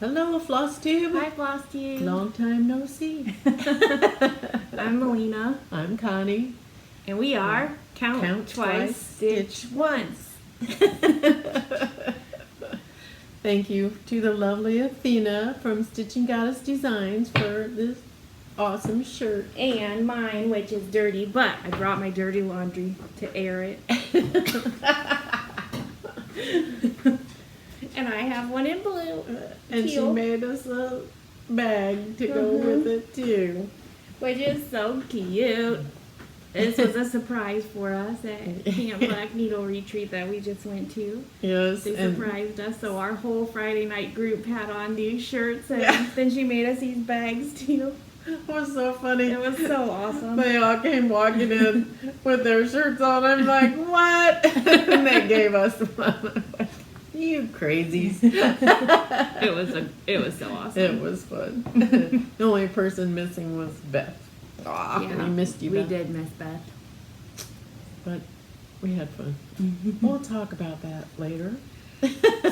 Hello, Flosstube. Hi, Flosstube. Long time no see. I'm Melina. I'm Connie. And we are Count Twice, Stitch Once. Thank you to the lovely Athena from Stitching Goddess Designs for this awesome shirt. And mine, which is dirty, but I brought my dirty laundry to air it. And I have one in blue. And teal, she made us a bag to go with it too. which is so cute. This was a surprise for us at Camp Black Needle Retreat that we just went to. Yes. They surprised us, so our whole Friday night group had on these shirts, and then she made us these bags too. It was so funny. It was so awesome. They all came walking in with their shirts on. I'm like, what? And they gave us one. You crazies. It was so awesome. It was fun. The only person missing was Beth. Aw, Yeah, we missed you, we Beth. did miss Beth. But we had fun. We'll talk about that later.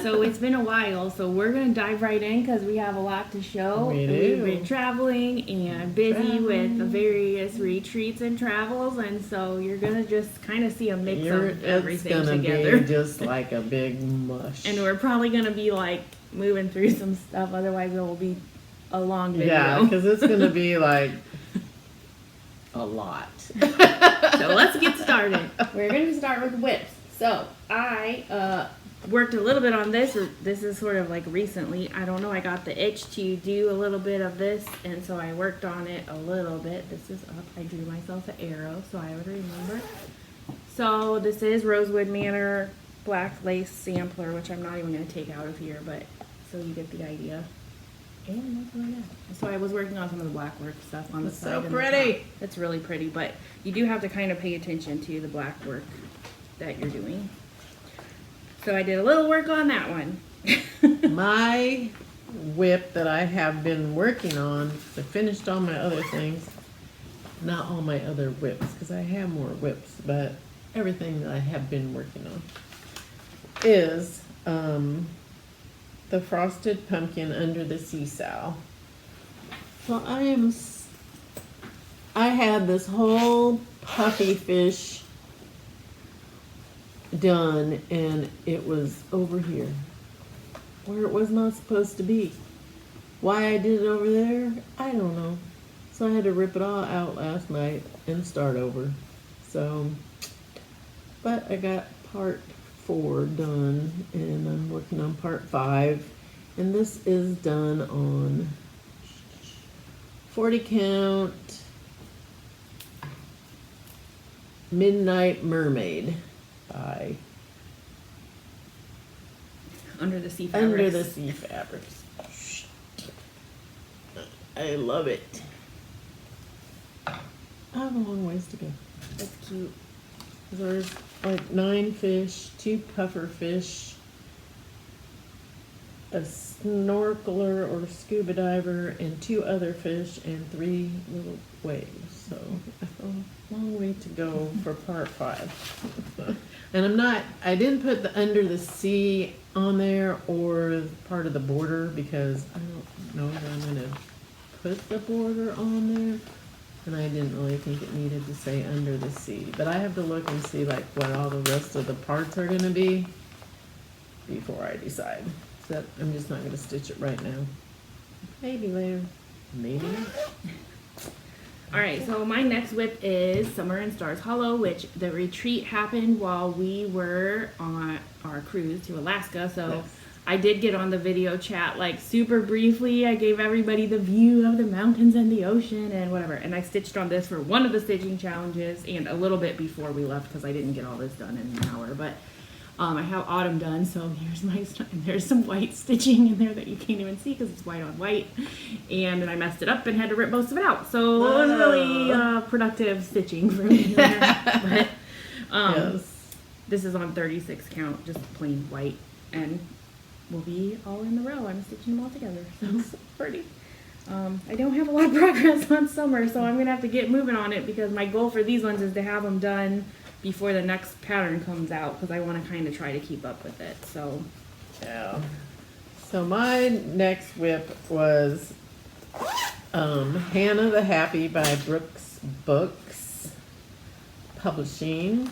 So it's been a while, so we're going to dive right in because we have a lot to show. We do. We've been traveling and busy with the various retreats and travels, and so you're going to just kind of see a mix of everything it's gonna together. be just like a big mush. And we're probably going to be like moving through some stuff, otherwise it will be a long video. Yeah, because it's going to be like a lot. So let's get started. We're going to start with whips. So I worked a little bit on this. This is sort of like recently. I don't know. I got the itch to do a little bit of this, and so I worked on it a little bit. This is up. I drew myself an arrow so I would remember. So this is Rosewood Manor black lace sampler, which I'm not even going to take out of here, but so you get the idea. And that's what I got. So I was working on some of the black work stuff on the It's side. so and the pretty. top. It's really pretty, but you do have to kind of pay attention to the black work that you're doing. So I did a little work on that one. My whip that I have been working on, I finished all my other things, not all my other whips, because I have more whips, but everything that I have been working on is the frosted pumpkin under the seesaw. So I had this whole puffy fish done, and it was over here where it was not supposed to be. Why I did it over there, I don't know. So I had to rip it all out last night and start over. So, but I got part 4 done, and I'm working on part 5, and this is done on 40 count Midnight Mermaid by Under the Sea Fabrics. Under the Sea Fabrics. I love it. I have a long ways to go. That's cute. There's like 9 fish, 2 puffer fish, a snorkeler or scuba diver, and 2 other fish, and 3 little waves. So I have a long way to go for part 5. And I didn't put the under the sea on there or part of the border because I don't know if I'm going to put the border on there. And I didn't really think it needed to say under the sea. But I have to look and see like what all the rest of the parts are going to be before I decide. So I'm just not going to stitch it right now. Maybe later. Maybe not. All right, so my next whip is Summer in Stars Hollow, which the retreat happened while we were on our cruise to Alaska. So Yes. I did get on the video chat like super briefly. I gave everybody the view of the mountains and the ocean and whatever. And I stitched on this for one of the stitching challenges and a little bit before we left because I didn't get all this done in an hour. But I have autumn done, so here's my and there's some white stitching in there that you can't even see because it's white on white, and then I messed it up and had to rip most of it out. So it was really productive stitching for me there. But Yes. this is on 36 count, just plain white, and we'll be all in the row. I'm stitching them all together, so It's pretty. I don't have a lot of progress on Summer, so I'm gonna have to get moving on it because my goal for these ones is to have them done before the next pattern comes out because I want to kind of try to keep up with it. So Yeah. So my next whip was Hannah the Happy by Brooks Books Publishing,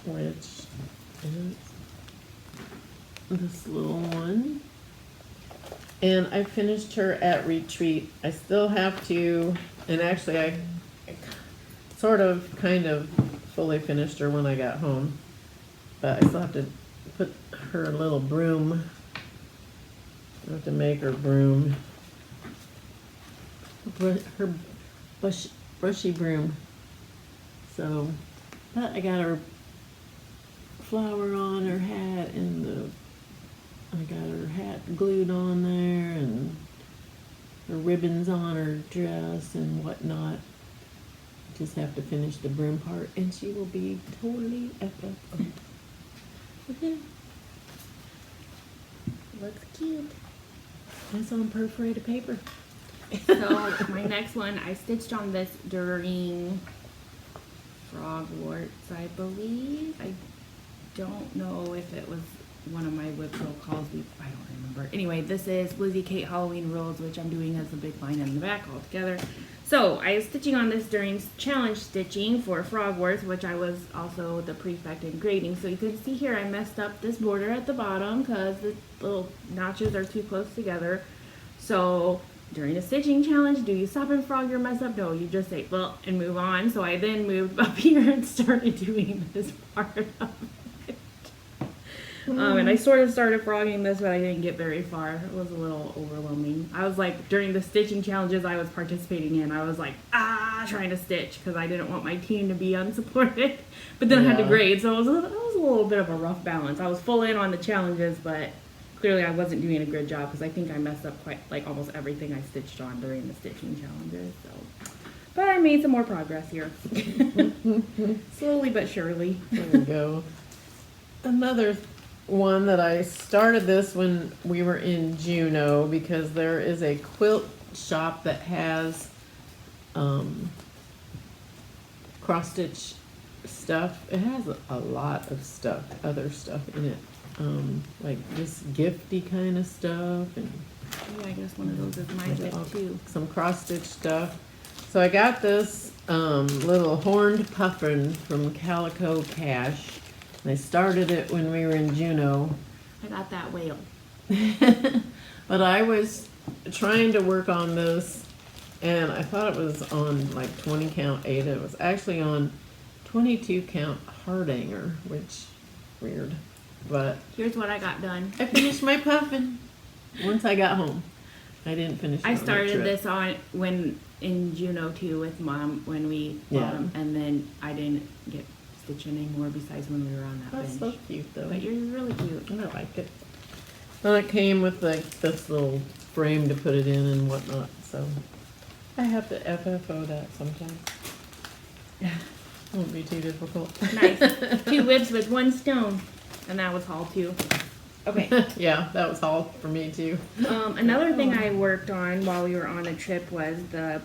which is this little one. And I finished her at retreat. I still have to, and actually I sort of kind of fully finished her when I got home. But I still have to put her little broom. I have to make her broom. Her brushy broom. So, but I got her flower on her hat, and I got her hat glued on there, and her ribbons on her dress and whatnot. Just have to finish the broom part, and she will be totally FFO. Okay. Looks cute. That's on perforated paper. So my next one, I stitched on this during Frogwarts, I believe. I don't know if it was one of my whip roll calls. I don't remember. Anyway, this is Lizzie Kate Halloween Rules, which I'm doing as a big line in the back altogether. So I was stitching on this during challenge stitching for Frogwarts, which I was also the prefect in grading. So you can see here I messed up this border at the bottom because the little notches are too close together. So during a stitching challenge, do you stop and frog your mess up? No, you just say, well, and move on. So I then moved up here and started doing this part of it. And I sort of started frogging this, but I didn't get very far. It was a little overwhelming. I was like, during the stitching challenges I was participating in, I was like, trying to stitch because I didn't want my team to be unsupported. But then I had to grade, so it was a little bit of a rough balance. I was full in on the challenges, but clearly I wasn't doing a good job because I think I messed up quite like almost everything I stitched on during the stitching challenges. So, but I made some more progress here, slowly but surely. There we go. Another one that I started this when we were in Juneau because there is a quilt shop that has cross stitch stuff. It has a lot of stuff, other stuff in it. Like this gifty kind of stuff, and Yeah, I guess one of those is my gift too. some cross stitch stuff. So I got this little horned puffin from Calico Cash. And I started it when we were in Juneau. I got that whale. But I was trying to work on this, and I thought it was on like 20 count Ada. It was actually on 22 count Hardanger, which weird. But Here's what I got done. I finished my puffin once I got home. I didn't finish it I on my started trip. this on when in Juneau too with Mom when we bought them, and then I didn't get stitch anymore besides when we were on that That's bench. so cute though. But you're really cute. I like it. And it came with like this little frame to put it in and whatnot, so I have to FFO that sometimes. Won't be too difficult. Nice. 2 whips with 1 stone, and that was haul too. Okay. Yeah, that was all for me too. Another thing I worked on while we were on a trip was the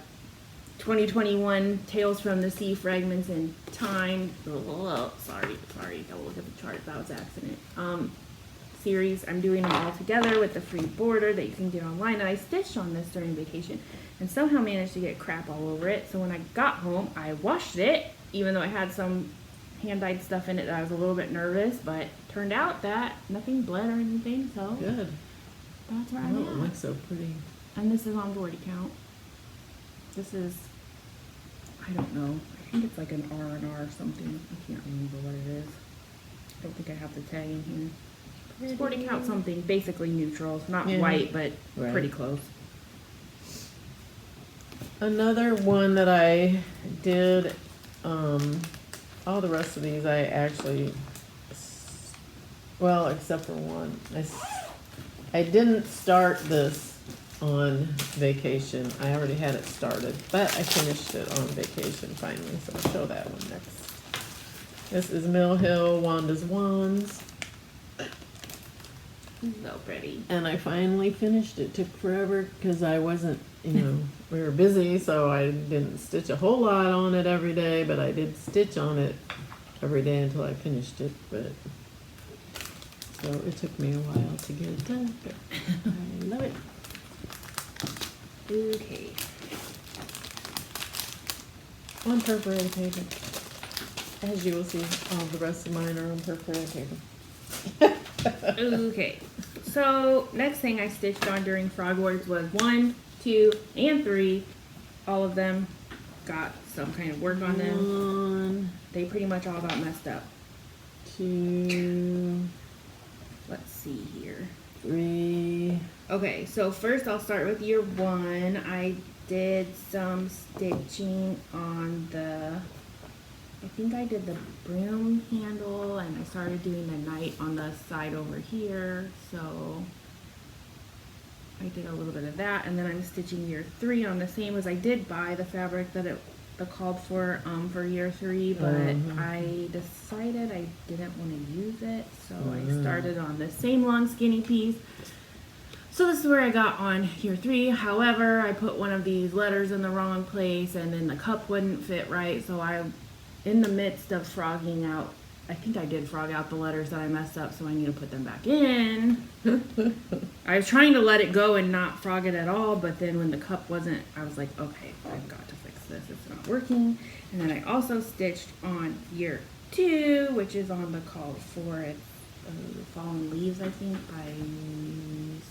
2021 Tales from the Sea Fragments in Time. Oh, sorry, don't look at the chart. That was an accident. Series. I'm doing them all together with the free border that you can get online. And I stitched on this during vacation and somehow managed to get crap all over it. So when I got home, I washed it, even though it had some hand-dyed stuff in it that I was a little bit nervous, but turned out that nothing bled or anything, so Good. that's where Oh, I'm it at. looks so pretty. And this is on board count. This is, I don't know, I think it's like an R&R or something. I can't remember what it is. I don't think I have the tag in here. Sporting count something, basically neutral, not Yeah. white, but Right. pretty close. Another one that I did, all the rest of these I actually, well, except for one. I didn't start this on vacation. I already had it started, but I finished it on vacation finally, so I'll show that one next. This is Mill Hill Wanda's Wands, So pretty. and I finally finished it. Took forever because I wasn't, we were busy, so I didn't stitch a whole lot on it every day, but I did stitch on it every day until I finished it. But So it took me a while to get it done, but I love it. Okay. On perforated paper. As you will see, all the rest of mine are on perforated paper. Okay. So next thing I stitched on during Frog Wars was 1, 2, and 3. All of them got some kind of work on them. 1, They pretty much all got messed up. 2, Let's see here. 3. Okay, so first I'll start with year 1. I did some stitching on I think I did the broom handle, and I started doing the knight on the side over here. So I did a little bit of that, and then I'm stitching year 3 on the same as I did buy the fabric that it called for year 3, but I decided I didn't want to use it, so I started on the same long skinny piece. So this is where I got on year 3. However, I put one of these letters in the wrong place, and then the cup wouldn't fit right, so in the midst of frogging out, I think I did frog out the letters that I messed up, so I need to put them back in. I was trying to let it go and not frog it at all, but then when the cup wasn't, I was like, okay, I've got to fix this. It's not working. And then I also stitched on year 2, which is on the call for it. Fallen Leaves, I think, by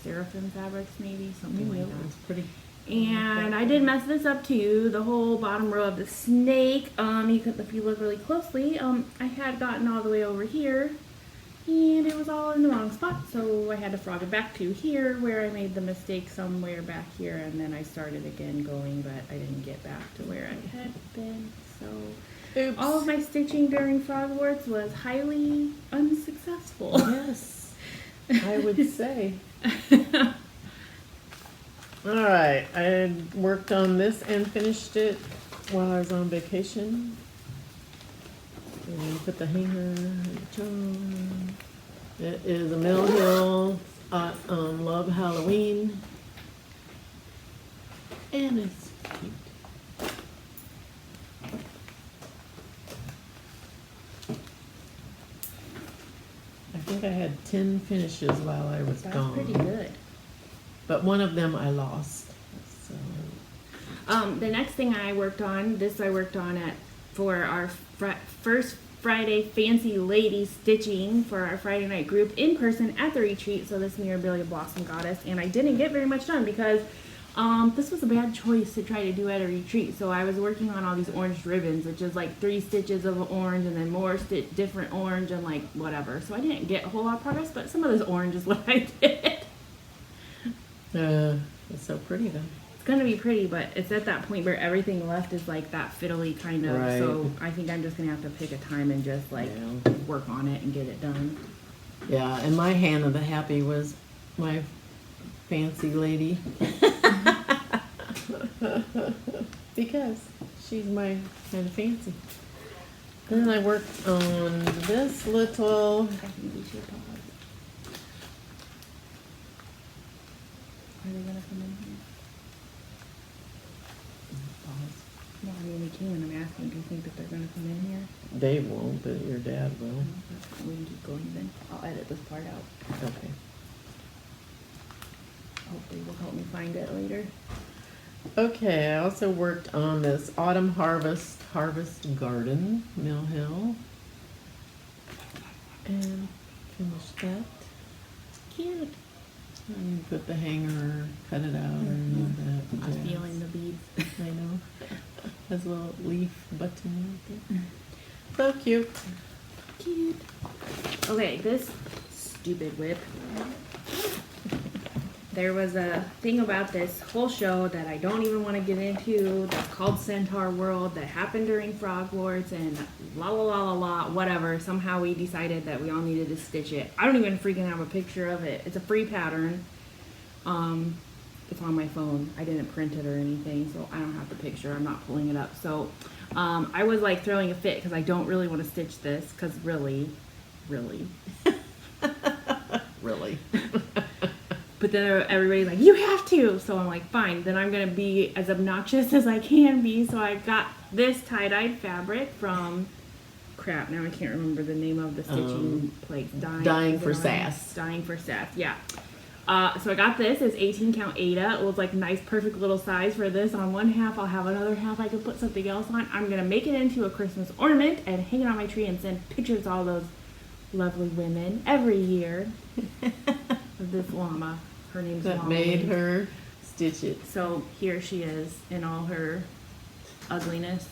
Seraphim Fabrics, maybe, something like that. It's pretty. And I did mess this up too. The whole bottom row of the snake. If you look really closely, I had gotten all the way over here, and it was all in the wrong spot. So I had to frog it back to here, where I made the mistake somewhere back here, and then I started again going, but I didn't get back to where I had been. So Oops. all of my stitching during Frog Wars was highly unsuccessful. Yes, I would say. Alright, I had worked on this and finished it while I was on vacation. And put the hanger in the charm. It is a Mill Hill Love Halloween. And it's cute. I think I had 10 finishes while I was That's gone. pretty good. But one of them I lost. So The next thing I worked on, for our first Friday Fancy Lady stitching for our Friday night group in person at the retreat. So this Mirabilia Blossom Goddess, and I didn't get very much done because this was a bad choice to try to do at a retreat. So I was working on all these orange ribbons, which is like 3 stitches of orange and then more different orange and like whatever. So I didn't get a whole lot of progress, but some of this orange is what I did. it's so pretty though. It's gonna be pretty, but it's at that point where everything left is like that fiddly kind of. Right. So I think I'm just gonna have to pick a time and just like work on it and get it done. Yeah, and my hand of the happy was my fancy lady. Because she's my kind of fancy. Then I worked on this little. I think we should pause. Are they gonna come in here? No, I mean we can. I'm asking. Do you think that they're gonna come in here? They won't, but your dad will. We can keep going then. I'll edit this part out. Okay. Hopefully they'll help me find it later. Okay, I also worked on this Autumn Harvest Garden, Mill Hill. And finished that. It's cute. And you put the hanger, cut it out, and that. I'm feeling the beads. I know. Has a little leaf button right there. So cute. Cute. Okay, this stupid whip. There was a thing about this whole show that I don't even want to get into that's called Centaur World that happened during Frog Wars and la la la la la, whatever. Somehow we decided that we all needed to stitch it. I don't even freaking have a picture of it. It's a free pattern. It's on my phone. I didn't print it or anything, so I don't have the picture. I'm not pulling it up. So I was like throwing a fit because I don't really want to stitch this because really. Really. But then everybody's like, you have to. So I'm like, fine. Then I'm going to be as obnoxious as I can be. So I got this tie-dyed fabric from crap, now I can't remember the name of the stitching place. Dying for Sass. Dying for Sass, yeah. So I got this. It's 18 count Ada. It was like nice, perfect little size for this. On one half, I'll have another half I could put something else on. I'm going to make it into a Christmas ornament and hang it on my tree and send pictures to all those lovely women every year of this llama. Her name's That Llama. made her stitch it. So here she is in all her ugliness.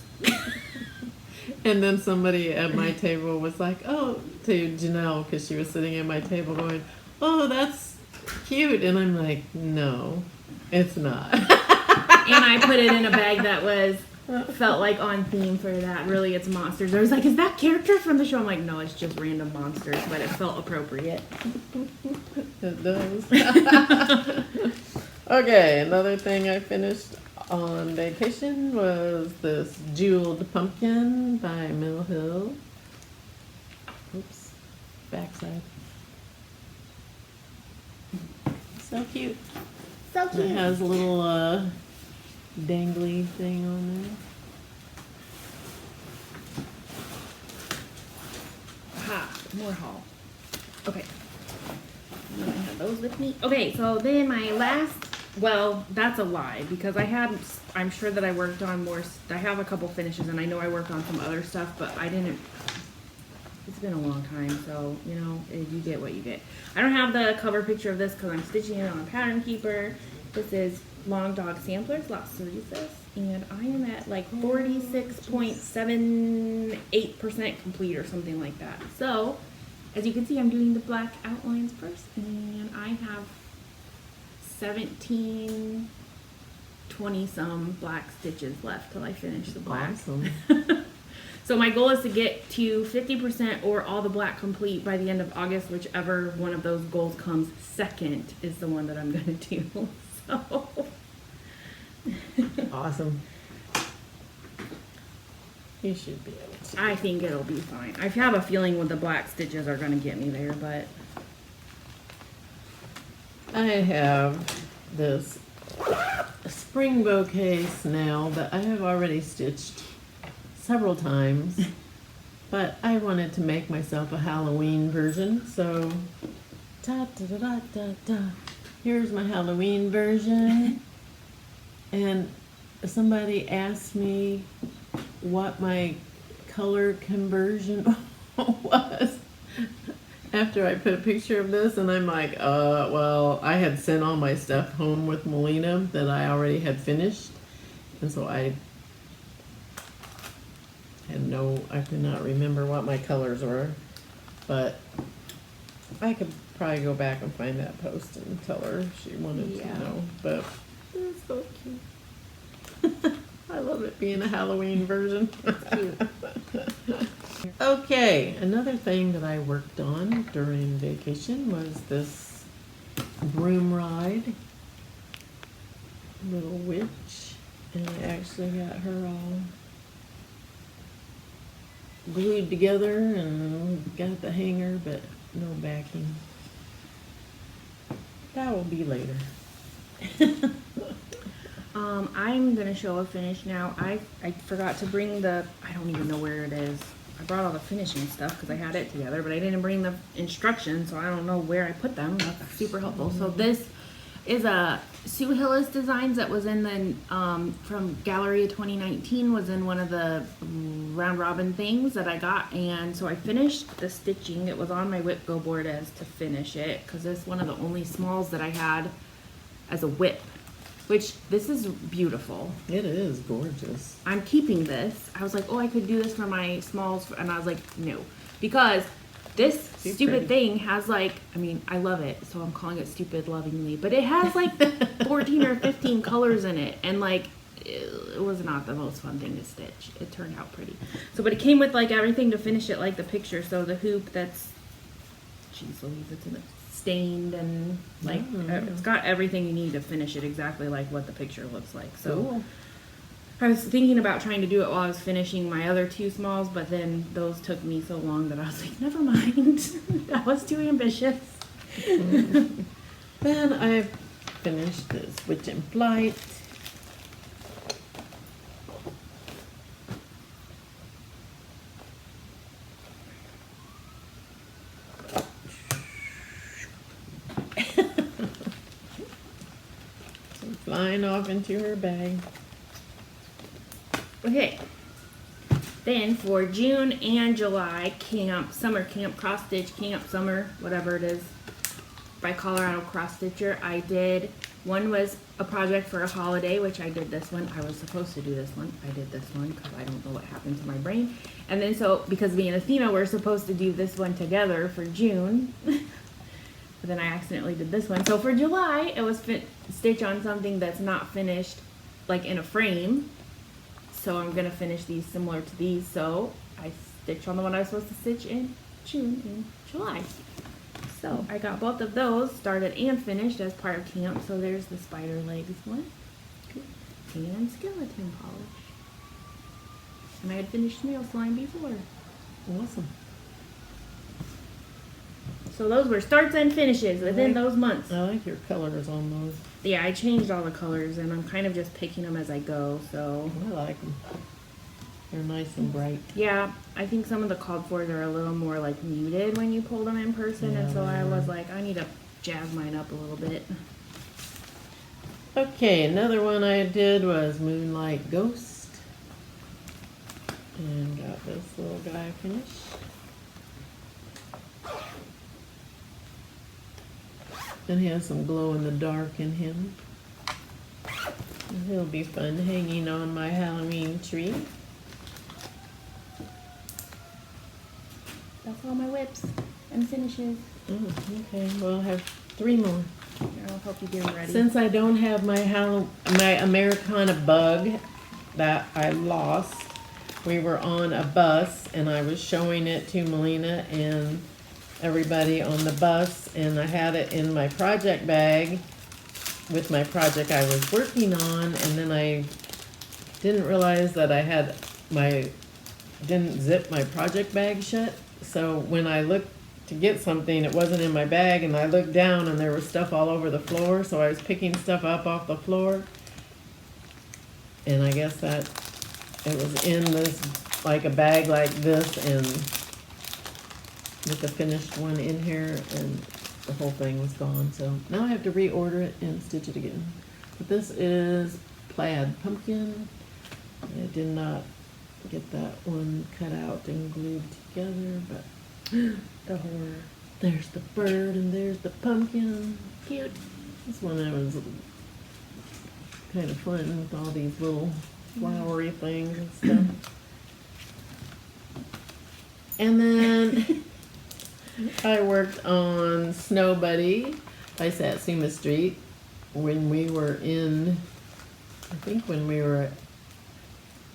And then somebody at my table was like, oh, to Janelle, because she was sitting at my table going, oh, that's cute. And I'm like, no, it's not. And I put it in a bag that felt like on theme for that. Really, it's monsters. I was like, is that character from the show? I'm like, no, it's just random monsters, but it felt appropriate. It does. Okay, another thing I finished on vacation was this Jeweled Pumpkin by Mill Hill. Oops, backside. So cute. So It has a little dangly thing on there. Aha, more haul. Okay. I have those with me. Okay, so then my last, well, that's a lie because I'm sure that I worked on more, I have a couple finishes and I know I worked on some other stuff, but I didn't, it's been a long time, so, you know, you get what you get. I don't have the cover picture of this because I'm stitching it on a pattern keeper. This is Long Dog Samplers, Las Cerizas, and I am at like 46.78% complete or something like that. So, as you can see, I'm doing the black outlines first, and I have 17, 20 some black stitches left till I finish the black. Awesome. So my goal is to get to 50% or all the black complete by the end of August. Whichever one of those goals comes second is the one that I'm going to do. So. Awesome. You should be able to. I think it'll be fine. I have a feeling with the black stitches are going to get me there, but. I have this spring bouquet snail that I have already stitched several times, but I wanted to make myself a Halloween version, so da da da da da da. Here's my Halloween version. And somebody asked me what my color conversion was after I put a picture of this, and I'm like, well, I had sent all my stuff home with Melina that I already had finished, and so I could not remember what my colors were, but I could probably go back and find that post and tell her if she wanted to know, but it's so cute. I love it being a Halloween version. It's cute. Okay, another thing that I worked on during vacation was this broom ride, little witch, and I actually got her all glued together and got the hanger, but no backing. That will be later. I'm gonna show a finish now. I forgot to bring I don't even know where it is. I brought all the finishing stuff because I had it together, but I didn't bring the instructions, so I don't know where I put them. That's super helpful. So this is a Sue Hillis Designs that was in the, from Gallery 2019, was in one of the round robin things that I got. And so I finished the stitching. It was on my whip go board as to finish it because it's one of the only smalls that I had as a whip, which this is beautiful. It is gorgeous. I'm keeping this. I was like, oh, I could do this for my smalls. And I was like, no, because this stupid thing has like, I mean, I love it, so I'm calling it stupid lovingly, but it has like 14 or 15 colors in it, and like, it was not the most fun thing to stitch. It turned out pretty. So, but it came with like everything to finish it, like the picture. So the hoop that's, geez Louise, it's in it, stained, and like, it's got everything you need to finish it exactly like what the picture looks like. So. Cool. I was thinking about trying to do it while I was finishing my other two smalls, but then those took me so long that I was like, never mind. That was too ambitious. Then I finished this Witch in Flight. flying off into her bag. Okay. Then for June and July camp, summer camp, cross stitch camp, summer, whatever it is, by Colorado Cross Stitcher, I did, one was a project for a holiday, which I did this one. I was supposed to do this one. I did this one because I don't know what happened to my brain. And then so, because me and Athena were supposed to do this one together for June, but then I accidentally did this one. So for July, it was stitch on something that's not finished, like in a frame. So I'm gonna finish these similar to these. So I stitched on the one I was supposed to stitch in June and July. So I got both of those started and finished as part of camp. So there's the spider legs one and skeleton polish. And I had finished snail slime before. Awesome. So those were starts and finishes within those months. I like your colors on those. Yeah, I changed all the colors and I'm kind of just picking them as I go. So I like them. They're nice and bright. yeah, I think some of the called fors are a little more like muted when you pull them in person, and so I was like, I need to jazz mine up a little bit. Okay, another one I did was Moonlight Ghost. And got this little guy finished. And he has some glow in the dark in him. And he'll be fun hanging on my Halloween tree. That's all my whips and finishes. Oh, okay, well, I have 3 more. Here, I'll help you get them ready. Since I don't have my Americana bug that I lost, we were on a bus and I was showing it to Melina and everybody on the bus, and I had it in my project bag with my project I was working on, and then I didn't realize that I didn't zip my project bag shut. So when I looked to get something, it wasn't in my bag, and I looked down and there was stuff all over the floor, so I was picking stuff up off the floor. And I guess that it was in this, like a bag like this, and with the finished one in here, and the whole thing was gone. So now I have to reorder it and stitch it again. But this is Plaid Pumpkin. I did not get that one cut out and glued together, but the horror. There's the bird and there's the pumpkin. Cute. This one that was kind of fun with all these little flowery things and stuff. And then I worked on Snow Buddy by Satsuma Street when we were in, I think when we were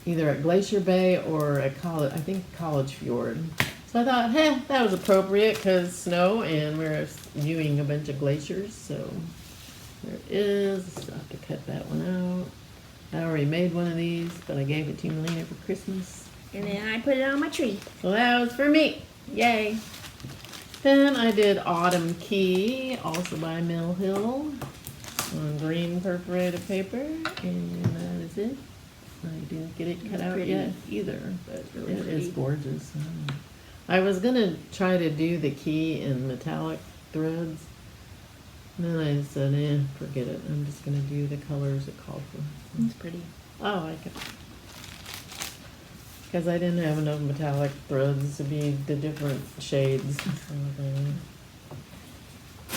either at Glacier Bay or at College Fjord. So I thought, that was appropriate because snow and we're viewing a bunch of glaciers. So there it is. I'll have to cut that one out. I already made one of these, but I gave it to Melina for Christmas. And then I put it on my tree. So that was for me. Yay. Then I did Autumn Key, also by Mill Hill, on green perforated paper, and that is it. I didn't get it cut out yet either, but really it is pretty. gorgeous. I was gonna try to do the key in metallic threads, and then I said, forget it. I'm just gonna do the colors it called for. It's pretty. I like it. Because I didn't have enough metallic threads to be the different shades.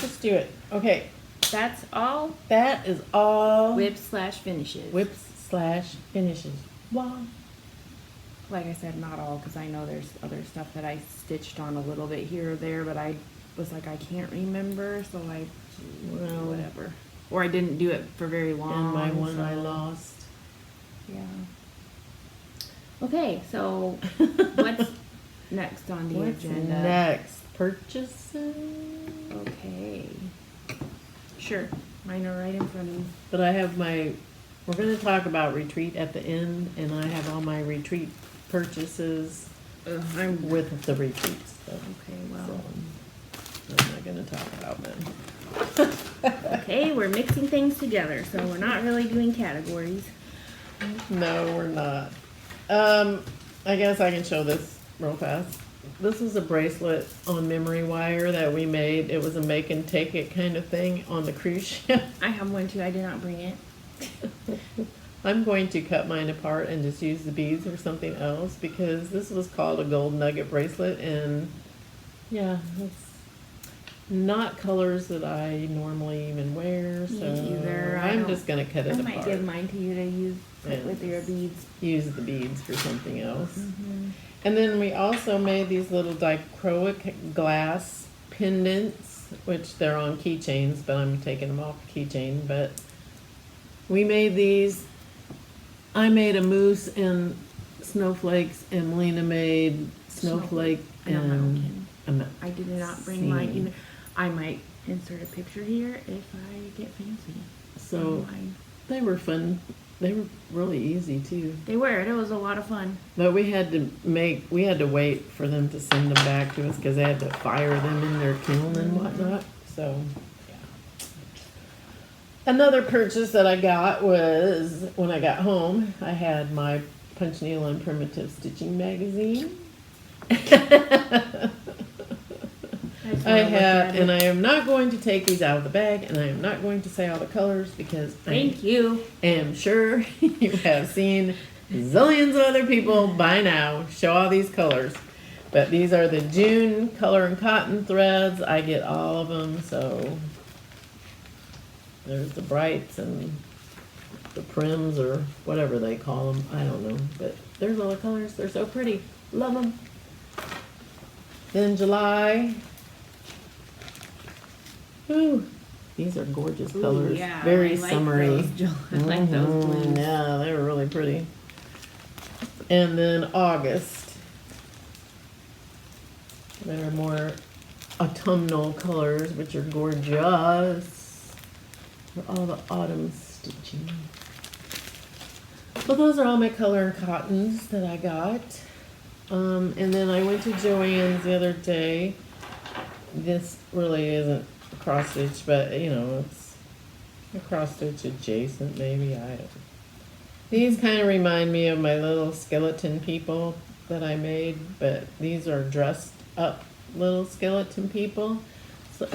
Let's do it. Okay, That's all that is all whips/finishes. whips/finishes. Wow. Like I said, not all, because I know there's other stuff that I stitched on a little bit here or there, but I was like, I can't remember, so Well, whatever. Or I didn't do it for very long. And my one I so- lost. Yeah. Okay, so what's next on the What's agenda? next? Purchases? Okay. Sure. Mine are right in front of me. But I have we're going to talk about retreat at the end, and I have all my retreat purchases I'm with the retreat stuff. okay. So Well. I'm not going to talk about them. Okay, we're mixing things together, so we're not really doing categories. No, we're not. I guess I can show this real fast. This is a bracelet on memory wire that we made. It was a make and take it kind of thing on the cruise ship. I have one too. I did not bring it. I'm going to cut mine apart and just use the beads or something else because this was called a gold nugget bracelet, and yeah, it's not colors that I normally even wear, so either. I'm just gonna cut it I apart. might give mine to you to use And with your beads. use the beads for something else. And then we also made these little dichroic glass pendants, which they're on keychains, but I'm taking them off the keychain. But we made these. I made a moose and snowflakes, and Melina made snowflake And a mountain. a mountain. I did not bring mine either. I might insert a picture here if I get fancy. So they were fun. They were really easy too. They were. It was a lot of fun. But we had to wait for them to send them back to us because they had to fire them in their kiln and whatnot. So, yeah. Another purchase that I got was when I got home, I had my punch needle and primitive stitching magazine. I am not going to take these out of the bag, and I am not going to say all the colors because Thank you. am sure you have seen zillions of other people by now show all these colors. But these are the June color and cotton threads. I get all of them, so there's the brights and the prims or whatever they call them. I don't know, but there's all the colors. They're so pretty. Love them. Then July. Ooh, these are gorgeous colors. Ooh, yeah, Very I like summery. those, I like those blues. Yeah, they were really pretty. And then August. There are more autumnal colors, which are gorgeous. For all the autumn stitching. Well, those are all my color and cottons that I got. And then I went to Joann's the other day. This really isn't a cross stitch, but you know, it's a cross stitch adjacent, maybe. I don't know. These kind of remind me of my little skeleton people that I made, but these are dressed up little skeleton people. So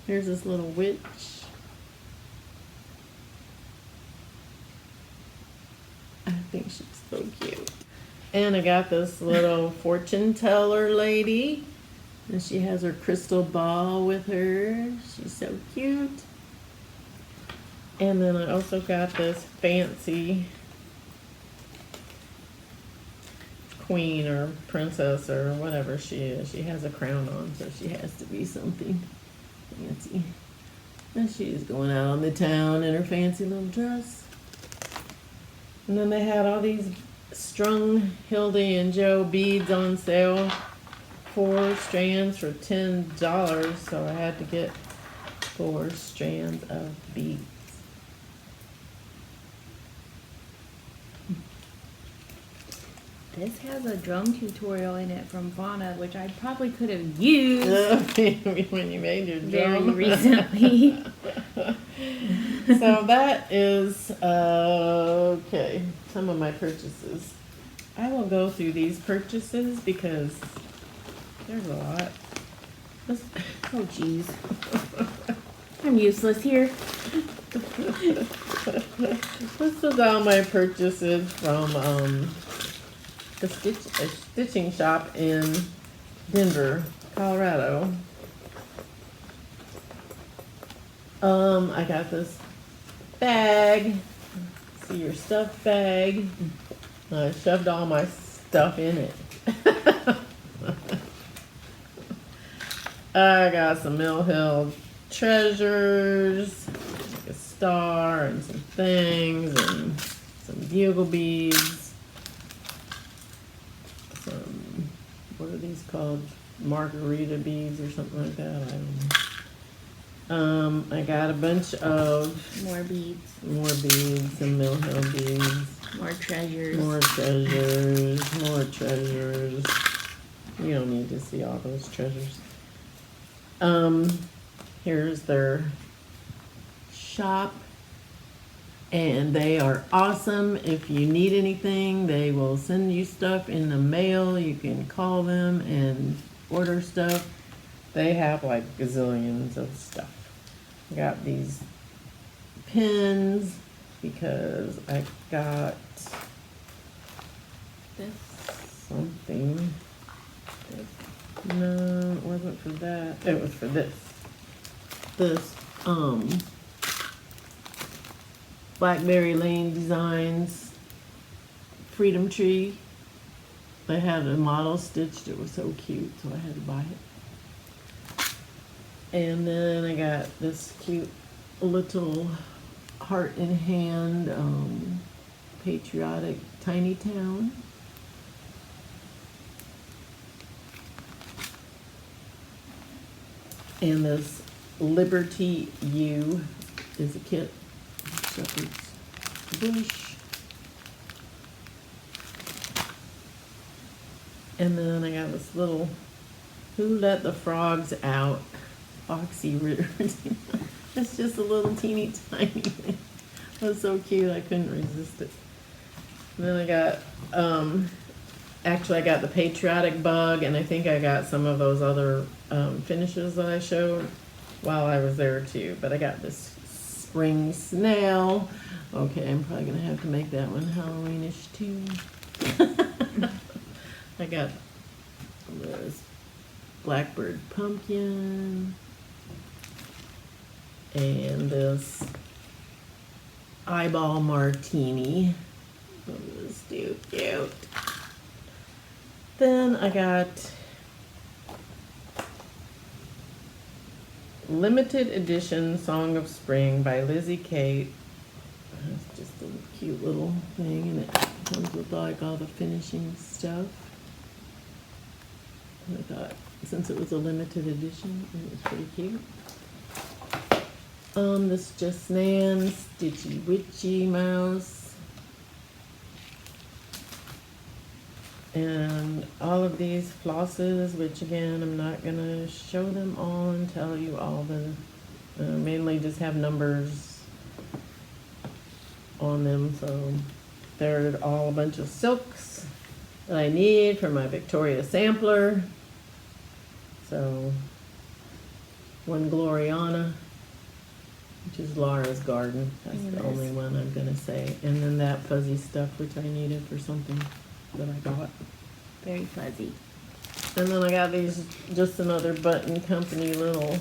here's this little witch. I think she's so cute. And I got this little fortune teller lady. And she has her crystal ball with her. She's so cute. And then I also got this fancy queen or princess or whatever she is. She has a crown on, so she has to be something fancy. And she's going out on the town in her fancy little dress. And then they had all these strung Hildy and Joe beads on sale. 4 strands for $10, so I had to get 4 strands of beads. This has a drum tutorial in it from Wanda, which I probably could have used When you made your very drum. recently. So that is, okay, some of my purchases. I will go through these purchases because there's a lot. Oh, jeez. I'm useless here. This was all my purchases from a stitching shop in Denver, Colorado. I got this bag. See your stuff bag. I shoved all my stuff in it. I got some Mill Hill treasures, like a star and some things and some bugle beads. Some, what are these called? Margarita beads or something like that. I don't know. I got a bunch of More beads. some Mill Hill beads. More treasures. More treasures. You don't need to see all those treasures. Here's their shop. And they are awesome. If you need anything, they will send you stuff in the mail. You can call them and order stuff. They have like gazillions of stuff. I got these pins. because I got This. something. No, it wasn't for that. It was for this. This, Blackberry Lane Designs Freedom Tree. They had a model stitched. It was so cute, so I had to buy it. And then I got this cute little heart in hand, patriotic tiny town. And this Liberty U is a kit. Shepherd's Bush. And then I got this little Who Let the Frogs Out Foxy Ritter. It's just a little teeny tiny thing. It was so cute, I couldn't resist it. And then I got, actually I got the Patriotic Bug, and I think I got some of those other finishes that I showed while I was there too. But I got this Spring Snail. Okay, I'm probably gonna have to make that one Halloweenish too. I got this Blackbird Pumpkin and this Eyeball Martini. That was too cute. Then I got Limited Edition Song of Spring by Lizzie Kate. It's just a cute little thing, and it comes with like all the finishing stuff. And I thought, since it was a limited edition, it was pretty cute. This Just Nan Stitchy Witchy Mouse. And all of these flosses, which again, I'm not gonna show them all and tell you all the, mainly just have numbers on them. So they're all a bunch of silks that I need for my Victoria sampler. So one Gloriana, which is Laura's Garden. That's the only one I'm gonna say. And then that fuzzy stuff, which I needed for something that I got. Very fuzzy. And then I got these, just another Button Company little,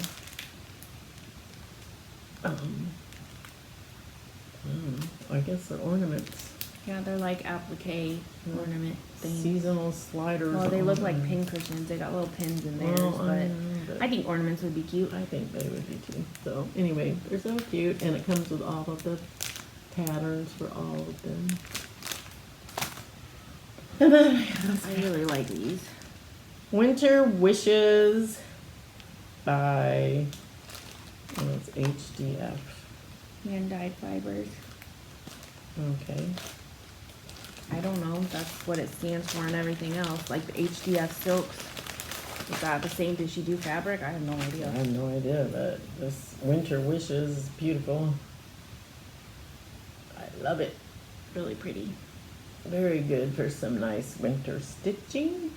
I guess they're ornaments. Yeah, they're like applique ornament things. Seasonal sliders. Well, they look on like them. pin cushions. They got little pins in theirs, Well, I know, but but I think ornaments would be cute. I think they would be too. So anyway, they're so cute, and it comes with all of the patterns for all of them. And then I really like these. Winter Wishes by, it's HDF. Hand-dyed fibers. Okay. I don't know. That's what it stands for and everything else. Like the HDF silks. Is that the same? Did she do fabric? I have no I idea. have no idea, but this Winter Wishes is beautiful. I love it. Really pretty. Very good for some nice winter stitching.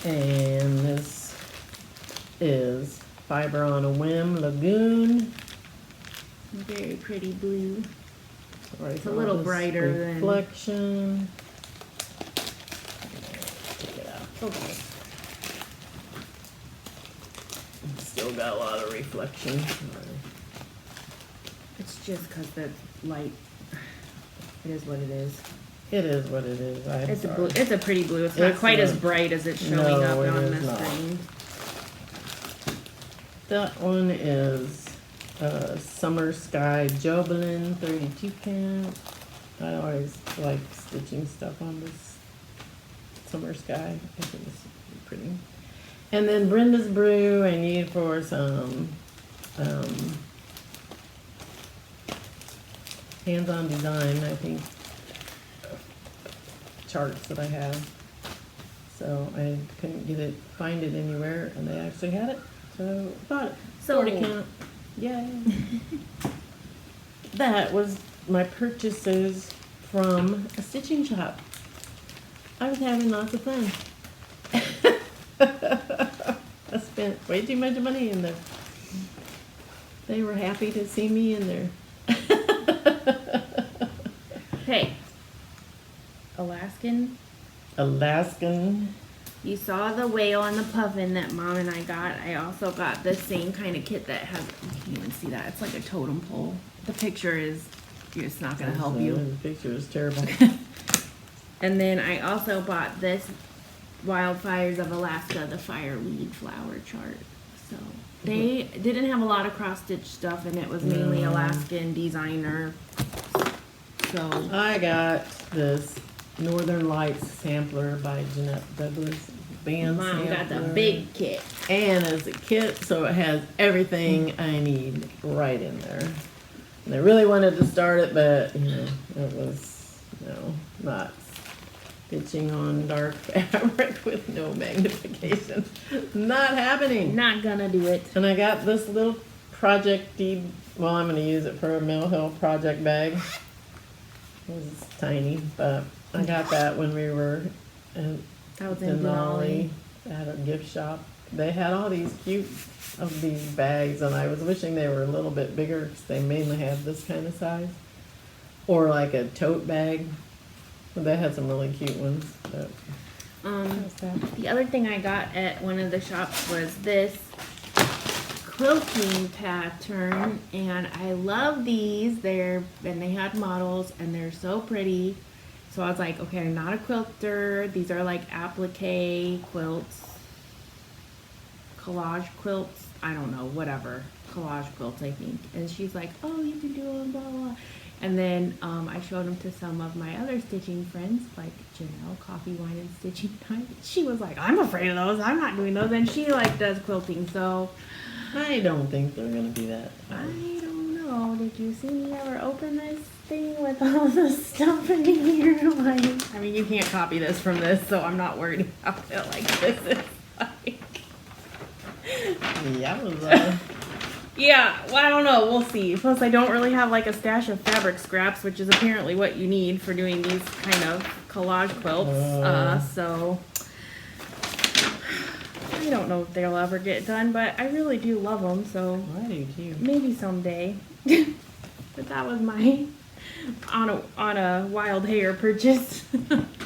And this is Fiber on a Whim Lagoon. Very pretty blue. Right, It's a little brighter than- reflection. Take it out. Okay. Still got a lot of reflection. It's just because the light. It is what it is. It is what it is. It's a blue. It's a pretty blue. It's not quite as bright as it's showing up it on is the not. screen. That one is Summer Sky Jobelin 32 count. I always like stitching stuff on this Summer Sky. I think it's pretty. And then Brenda's Brew I need for some hands-on design, I think, charts that I have. So I couldn't find it anywhere, and they actually had it, so I bought it. So- 40 count. Yay. That was my purchases from a stitching shop. I was having lots of fun. I spent way too much money in there. they were happy to see me in there. Hey, Alaskan. You saw the whale and the puffin that Mom and I got. I also got the same kind of kit that has, you can't even see that. It's like a totem pole. The picture is, it's not going to help you. The picture is terrible. And then I also bought this Wildfires of Alaska, the fireweed flower chart. So they didn't have a lot of cross-stitch stuff, and it was mainly Alaskan designer. So I got this Northern Lights sampler by Jeanette Douglas. Band Mom got the sampler. big kit. And as a kit, so it has everything I need right in there. And I really wanted to start it, but you know, it was not stitching on dark fabric with no magnification. Not happening. Not gonna do it. And I got this little project-y, well, I'm gonna use it for a Mill Hill project bag. It's tiny, but I got that when we were in Denali at a gift shop. They had all these cute of these bags, and I was wishing they were a little bit bigger because they mainly have this kind of size, or like a tote bag. But they had some really cute ones. But The other thing I got at one of the shops was this quilting pattern, and I love these. And they had models, and they're so pretty. So I was like, okay, I'm not a quilter. These are like applique quilts, collage quilts. I don't know, whatever. Collage quilts, I think. And she's like, oh, you can do them, blah, blah. And then I showed them to some of my other stitching friends, like Janelle, Coffee, Wine, and Stitching Time. She was like, I'm afraid of those. I'm not doing those. And she like does quilting, so I don't think they're gonna be that. I don't know. Did you see me ever open this thing with all the stuff in here? Like, I mean, you can't copy this from this, so I'm not worried about it. Like, this is like... Yeah, Yeah, well, I don't know. We'll see. Plus, I don't really have like a stash of fabric scraps, which is apparently what you need for doing these kind of collage quilts. So I don't know if they'll ever get done, but I really do love them. So I do too. maybe someday. But that was my on a wild hair purchase.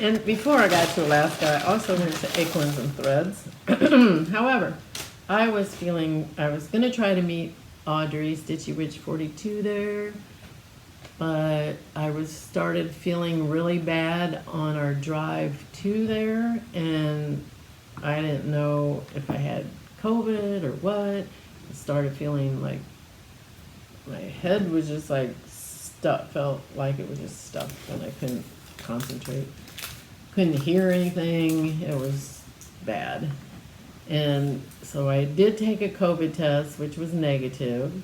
And before I got to Alaska, I also went to Acorns and Threads. However, I was going to try to meet Audrey, Stitchy Witch 42 there, but I started feeling really bad on our drive to there, and I didn't know if I had COVID or what. I started feeling like my head was just like stuck, felt like it was just stuck, and I couldn't concentrate. Couldn't hear anything. It was bad. And so I did take a COVID test, which was negative.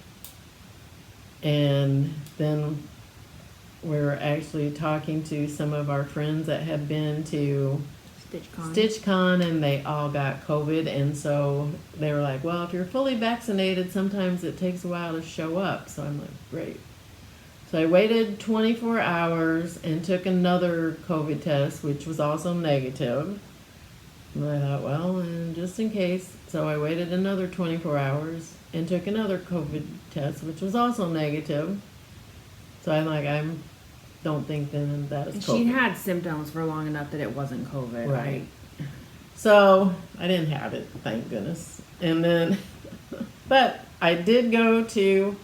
And then we were actually talking to some of our friends that had been to StitchCon, and they all got COVID. And so they were like, well, if you're fully vaccinated, sometimes it takes a while to show up. So I'm like, great. So I waited 24 hours and took another COVID test, which was also negative. And I thought, well, and just in case. So I waited another 24 hours and took another COVID test, which was also negative. So I'm like, I don't think then that is COVID. She'd had symptoms for long enough that it wasn't COVID, right? So I didn't have it, thank goodness. And then, but I did go to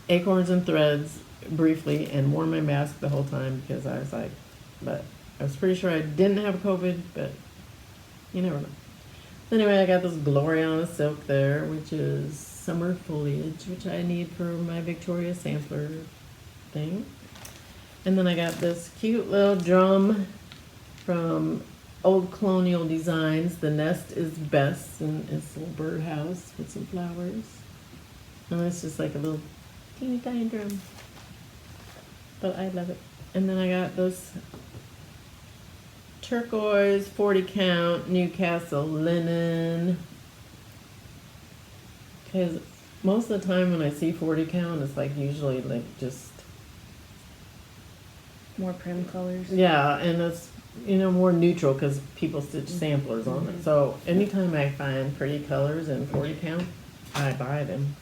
Acorns and Threads briefly and wore my mask the whole time because I was like, but I was pretty sure I didn't have COVID, but you never know. Anyway, I got this Gloriana silk there, which is summer foliage, which I need for my Victoria sampler thing. And then I got this cute little drum from Old Colonial Designs. The nest is best, and it's a little birdhouse with some flowers. And it's just like a little teeny tiny drum. But I love it. And then I got this turquoise 40 count Newcastle linen, because most of the time when I see 40 count, it's like usually like just More prim colors. yeah, and it's more neutral because people stitch samplers on it. So anytime I find pretty colors in 40 count, I buy them.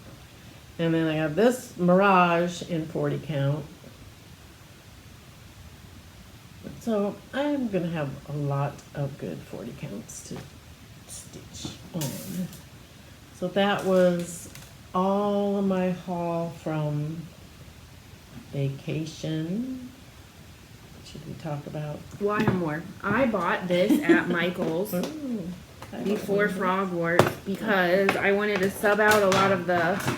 And then I have this Mirage in 40 count. So I'm gonna have a lot of good 40 counts to stitch on. So that was all of my haul from vacation. Should we talk about? Well, I have more. I bought this at Michael's Ooh, before Frogwort because I wanted to sub out a lot of the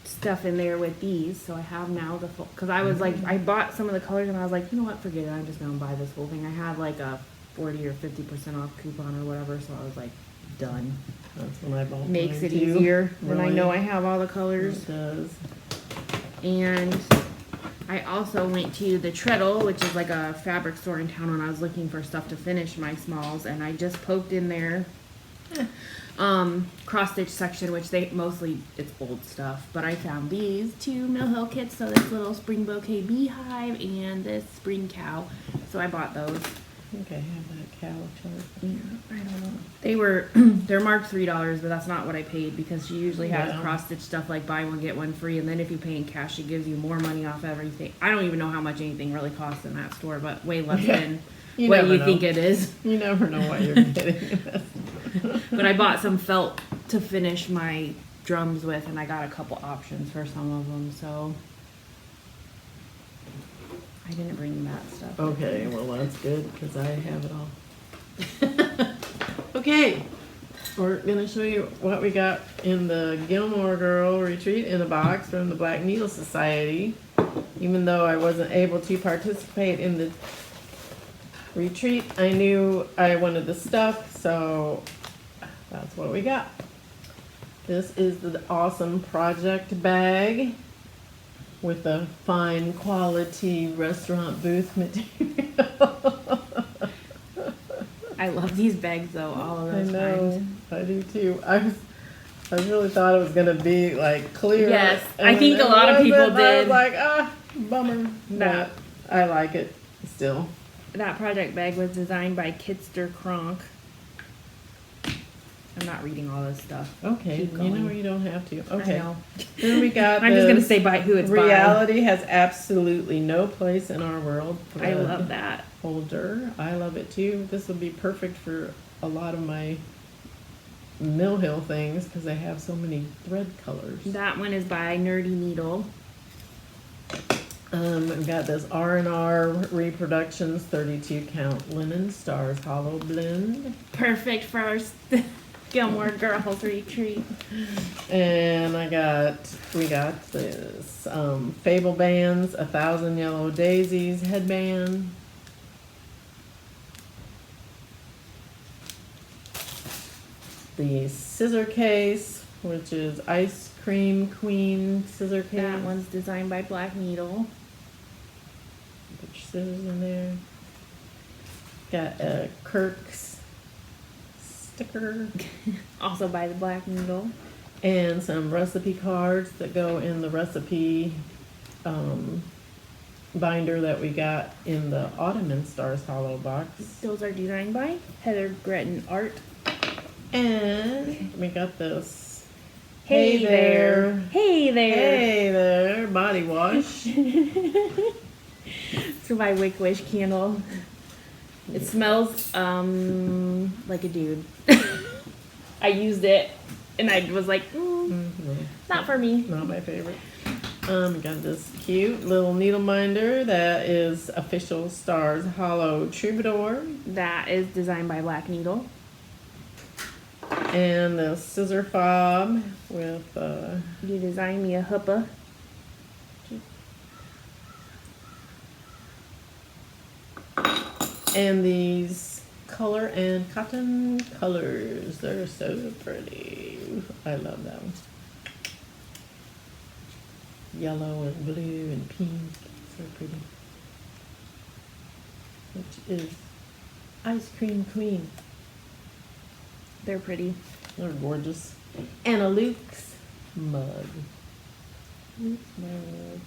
stuff in there with these. So I have now the full, because I was like, I bought some of the colors and I was like, you know what, forget it. I'm just going to buy this whole thing. I had like a 40 or 50% off coupon or whatever. So I was like, done. That's when I bought Makes mine it too. easier. Then I Really? know I have all the colors. It does. And I also went to the Treadle, which is like a fabric store in town, and I was looking for stuff to finish my smalls, and I just poked in there cross stitch section, which they mostly, it's old stuff, but I found these two Mill Hill kits, so this little spring bouquet beehive and this spring cow, so I bought those. I think I have that cow chart. Yeah, I don't know. They were, they're marked $3, but that's not what I paid because she usually has Yeah. cross stitch stuff like buy one get one free, and then if you pay in cash, she gives you more money off everything. I don't even know how much anything really costs in that store, but way less Yeah. than You what never you know. think it is. You never know what you're getting. But I bought some felt to finish my drums with, and I got a couple options for some of them, so I didn't bring that stuff. Okay, well that's good because I have it all. Okay, we're gonna show you what we got in the Gilmore Girl retreat in a box from the Black Needle Society. Even though I wasn't able to participate in the retreat, I knew I wanted the stuff, so that's what we got. This is the awesome project bag with a fine quality restaurant booth material. I love these bags though, all of I those know, kinds. I do too. I really thought it was gonna be like clear. Yes, and I think it a lot of people wasn't. I was did. like, bummer. That- But I like it still. That project bag was designed by Kitster Kronk. I'm not reading all this stuff. Okay, Keep you going. know you don't have to. I Okay. know. Then we got I'm just gonna this. say by who it's by. Reality has absolutely no place in our world. I love that. Holder. I love it too. This would be perfect for a lot of my Mill Hill things because they have so many thread colors. That one is by Nerdy Needle. I've got this R&R Reproductions 32 count linen stars hollow blend. Perfect for our Gilmore Girls retreat. And we got this Fable Bands 1,000 Yellow Daisies headband. The scissor case, which is Ice Cream Queen scissor case. That one's designed by Black Needle. Put your scissors in there. Got a Kirk's sticker Also by the Black Needle. and some recipe cards that go in the recipe binder that we got in the Ottoman Stars Hollow box. Those are designed by Heather Gretton Art. And we got this Hey there. Hey there. Hey there body wash. It's my Wick Wish candle. It smells like a dude. I used it and I was like, not for me. Not my favorite. We got this cute little needle minder that is Official Stars Hollow Troubadour. That is designed by Black Needle. And the Scissor Fob with You designed me a huppa. and these color and cotton colors. They're so pretty. I love that one. Yellow and blue and pink. So pretty. Which is Ice Cream Queen. They're pretty. They're gorgeous. And a Luke's mug. Luke's mug.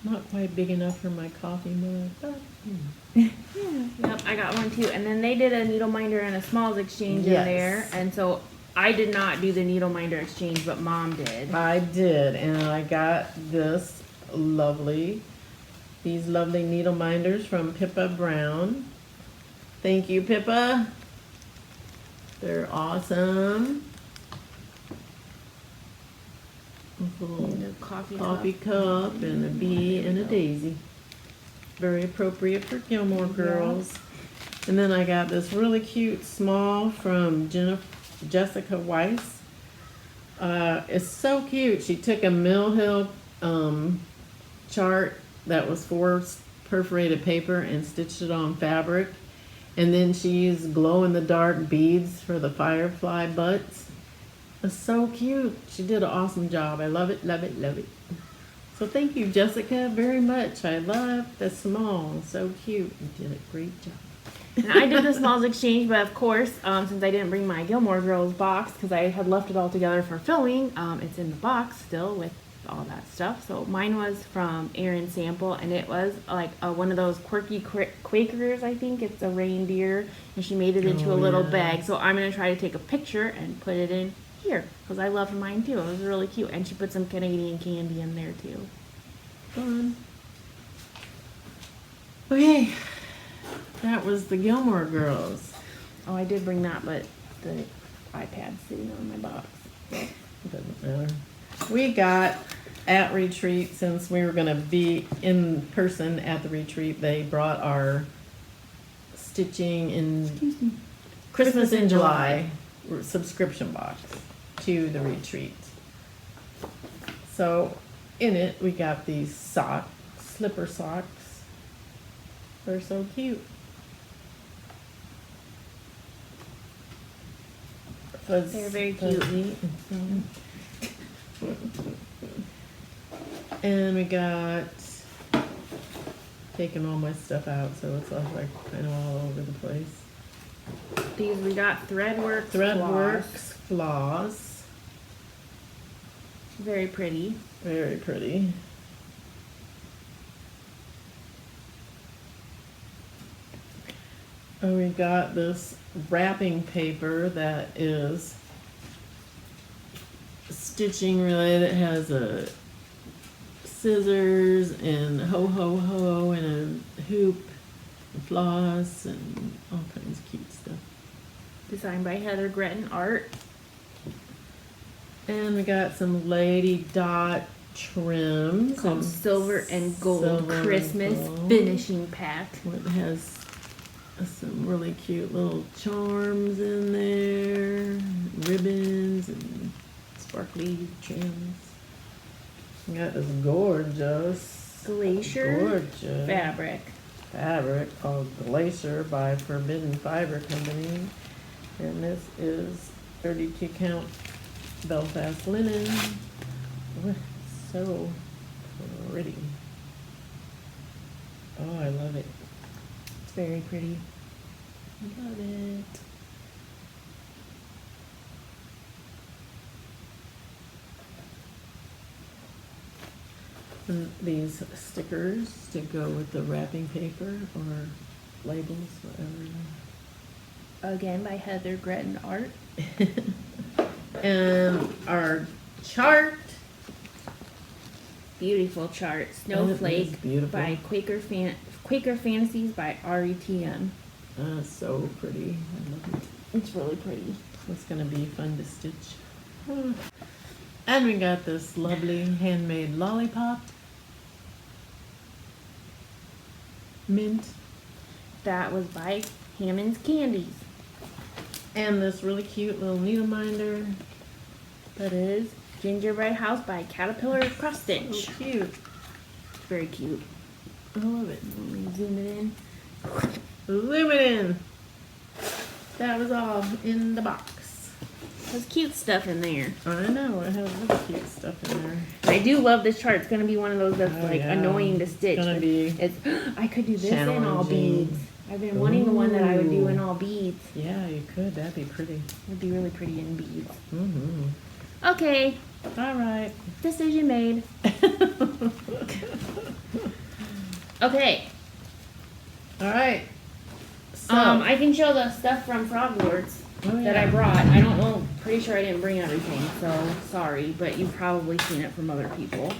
Not quite big enough for my coffee mug, but Yep, I got one too. And then they did a needle minder and a smalls exchange Yes. in there. And so I did not do the needle minder exchange, but Mom did. I did, and I got these lovely needle minders from Pippa Brown. Thank you, Pippa. They're awesome. A little The coffee cup and a bee and a daisy. Very appropriate for Gilmore Girls. And then I got this really cute small from Jessica Weiss. It's so cute. She took a Mill Hill chart that was 4 perforated paper and stitched it on fabric. And then she used glow-in-the-dark beads for the firefly butts. It's so cute. She did an awesome job. I love it, love it, love it. So thank you, Jessica, very much. I love the small. So cute. You did a great job. And I did the smalls exchange, but of course, since I didn't bring my Gilmore Girls box because I had left it all together for filming, it's in the box still with all that stuff. So mine was from Erin Sample, and it was like one of those quirky Quakers, I think. It's a reindeer, and she made it into a little bag. So I'm going to try to take a picture and put it in here because I loved mine too. It was really cute, and she put some Canadian candy in there too. Fun. Okay. That was the Gilmore Girls. Oh, I did bring that, but the iPad's sitting on my box. So. Doesn't matter. We got at retreat, since we were going to be in person at the retreat, they brought our stitching in Christmas in July subscription box to the retreat. So in it we got these slipper socks. They're so cute. They're very cute. And we got, taking all my stuff out, so it's all like kind of all over the place. These we got Threadworks Floss. Very pretty. Very pretty. And we got this wrapping paper that is stitching related. It has a scissors and ho and a hoop and floss and all kinds of cute stuff. Designed by Heather Gretton Art. And we got some lady dot trims Called Silver and Gold Christmas Finishing Pack. It has some really cute little charms in there, ribbons and sparkly trims. We got this gorgeous Glacier fabric called Glacier by Forbidden Fiber Company. And this is 32 count Belfast linen. Oh, so pretty. Oh, I love it. It's very pretty. I love it. And these stickers to go with the wrapping paper or labels, whatever. Again by Heather Gretton Art. And our chart. Beautiful chart. Snowflake beautiful. by Quaker Fantasies by RETM. So pretty. I love it. It's really pretty. It's gonna be fun to stitch. And we got this lovely handmade lollipop. Mint. That was by Hammond's Candies. And this really cute little needle minder. That is Gingerbread House by Caterpillar Cross Stitch. So cute. Very cute. I love it. Let me zoom it in. Zoom it in. That was all in the box. There's cute stuff in there. I know, it has really cute stuff in there. I do love this chart. It's gonna be one of those that's annoying to stitch. It's gonna be I could do this in all challenging. beads. I've been wanting the one that I would do in all beads. Yeah, you could. That'd be pretty. It'd be really pretty in beads. Mm-hmm. Okay, All right. decision made. Okay. All right. So, I can show the stuff from Frog Lords that I brought. I don't know. Pretty sure I didn't bring everything, so sorry. But you've probably seen it from other people.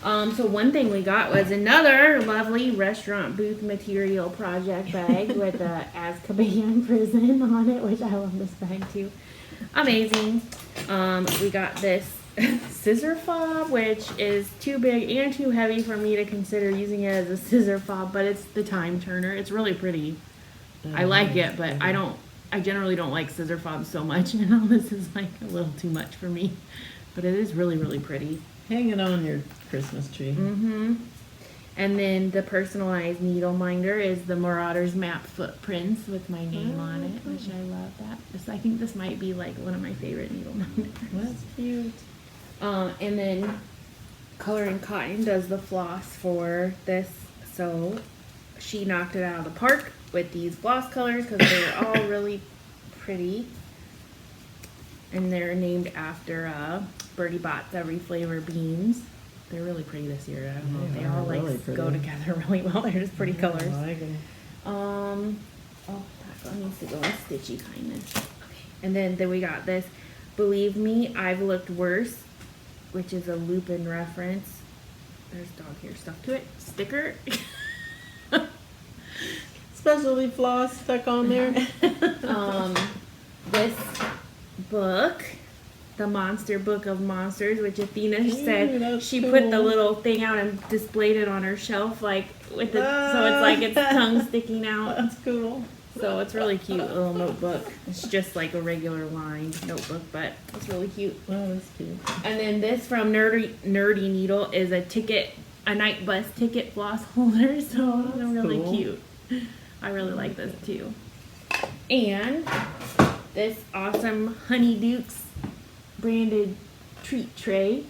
So one thing we got was another lovely restaurant booth material project bag with the Azkaban prison on it, which I love this bag too. Amazing. We got this scissor fob, which is too big and too heavy for me to consider using it as a scissor fob, but it's the time turner. It's really pretty. I like it, but I generally don't like scissor fobs so much, you know. This is like a little too much for me, but it is really, really pretty. Hang it on your Christmas tree. Mm-hmm. And then the personalized needle minder is the Marauders map footprints with my name on it, which I love that. I think this might be like one of my favorite needle minders. That's cute. And then Color and Cotton does the floss for this, so she knocked it out of the park with these floss colors because they're all really pretty. And they're named after Birdie Bot's Every Flavor beans. They're really pretty this year. I don't know. They all like really go together really well. They're just pretty colors. I like them. Oh, that one needs to go in Stitchy Kindness. Okay. And then we got this. Believe Me, I've Looked Worse, which is a Lupin reference. There's dog hair stuck to it. Sticker. Specialty floss stuck on there. This book, the Monster Book of Monsters, which Athena said she put the little thing out and displayed it on her shelf, like with the so it's like its tongue sticking out. That's cool. So it's really cute little notebook. It's just like a regular lined notebook, but it's really cute. Oh, that's cute. And then this from Nerdy Needle is a night bus ticket floss holder. So it's really cool. cute. I really like this too. And this awesome Honey Dukes branded treat tray.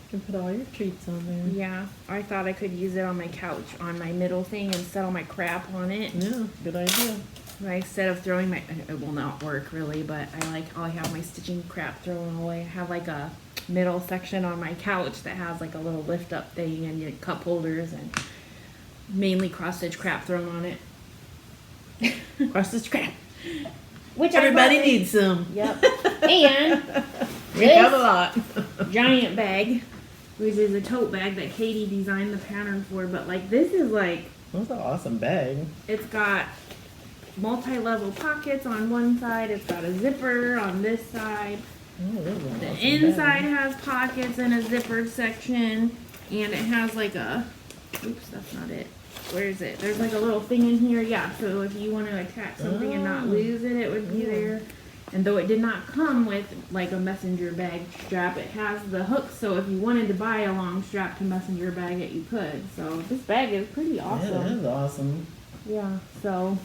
You can put all your treats on there. Yeah, I thought I could use it on my couch on my middle thing and set all my crap on it. Yeah, good idea. Like, instead of throwing my, it will not work really, but I have my stitching crap thrown away. I have like a middle section on my couch that has like a little lift up thing and your cup holders and mainly cross stitch crap thrown on it. Cross stitch crap. Which Everybody needs some. Yep. And We have a lot. giant bag, which is a tote bag that Katie designed the pattern for, but like this is like, That's an awesome bag. it's got multi-level pockets on one side, it's got a zipper on this side. Oh, that's an The awesome inside bag. has pockets and a zippered section, and it has like a, oops, that's not it. Where is it? There's like a little thing in here, yeah, so if you want to attach something and not lose it, it would be there. And though it did not come with like a messenger bag strap, it has the hook, so if you wanted to buy a long strap to messenger bag it, you could. So this bag is pretty awesome. Yeah, that is awesome. Yeah, so.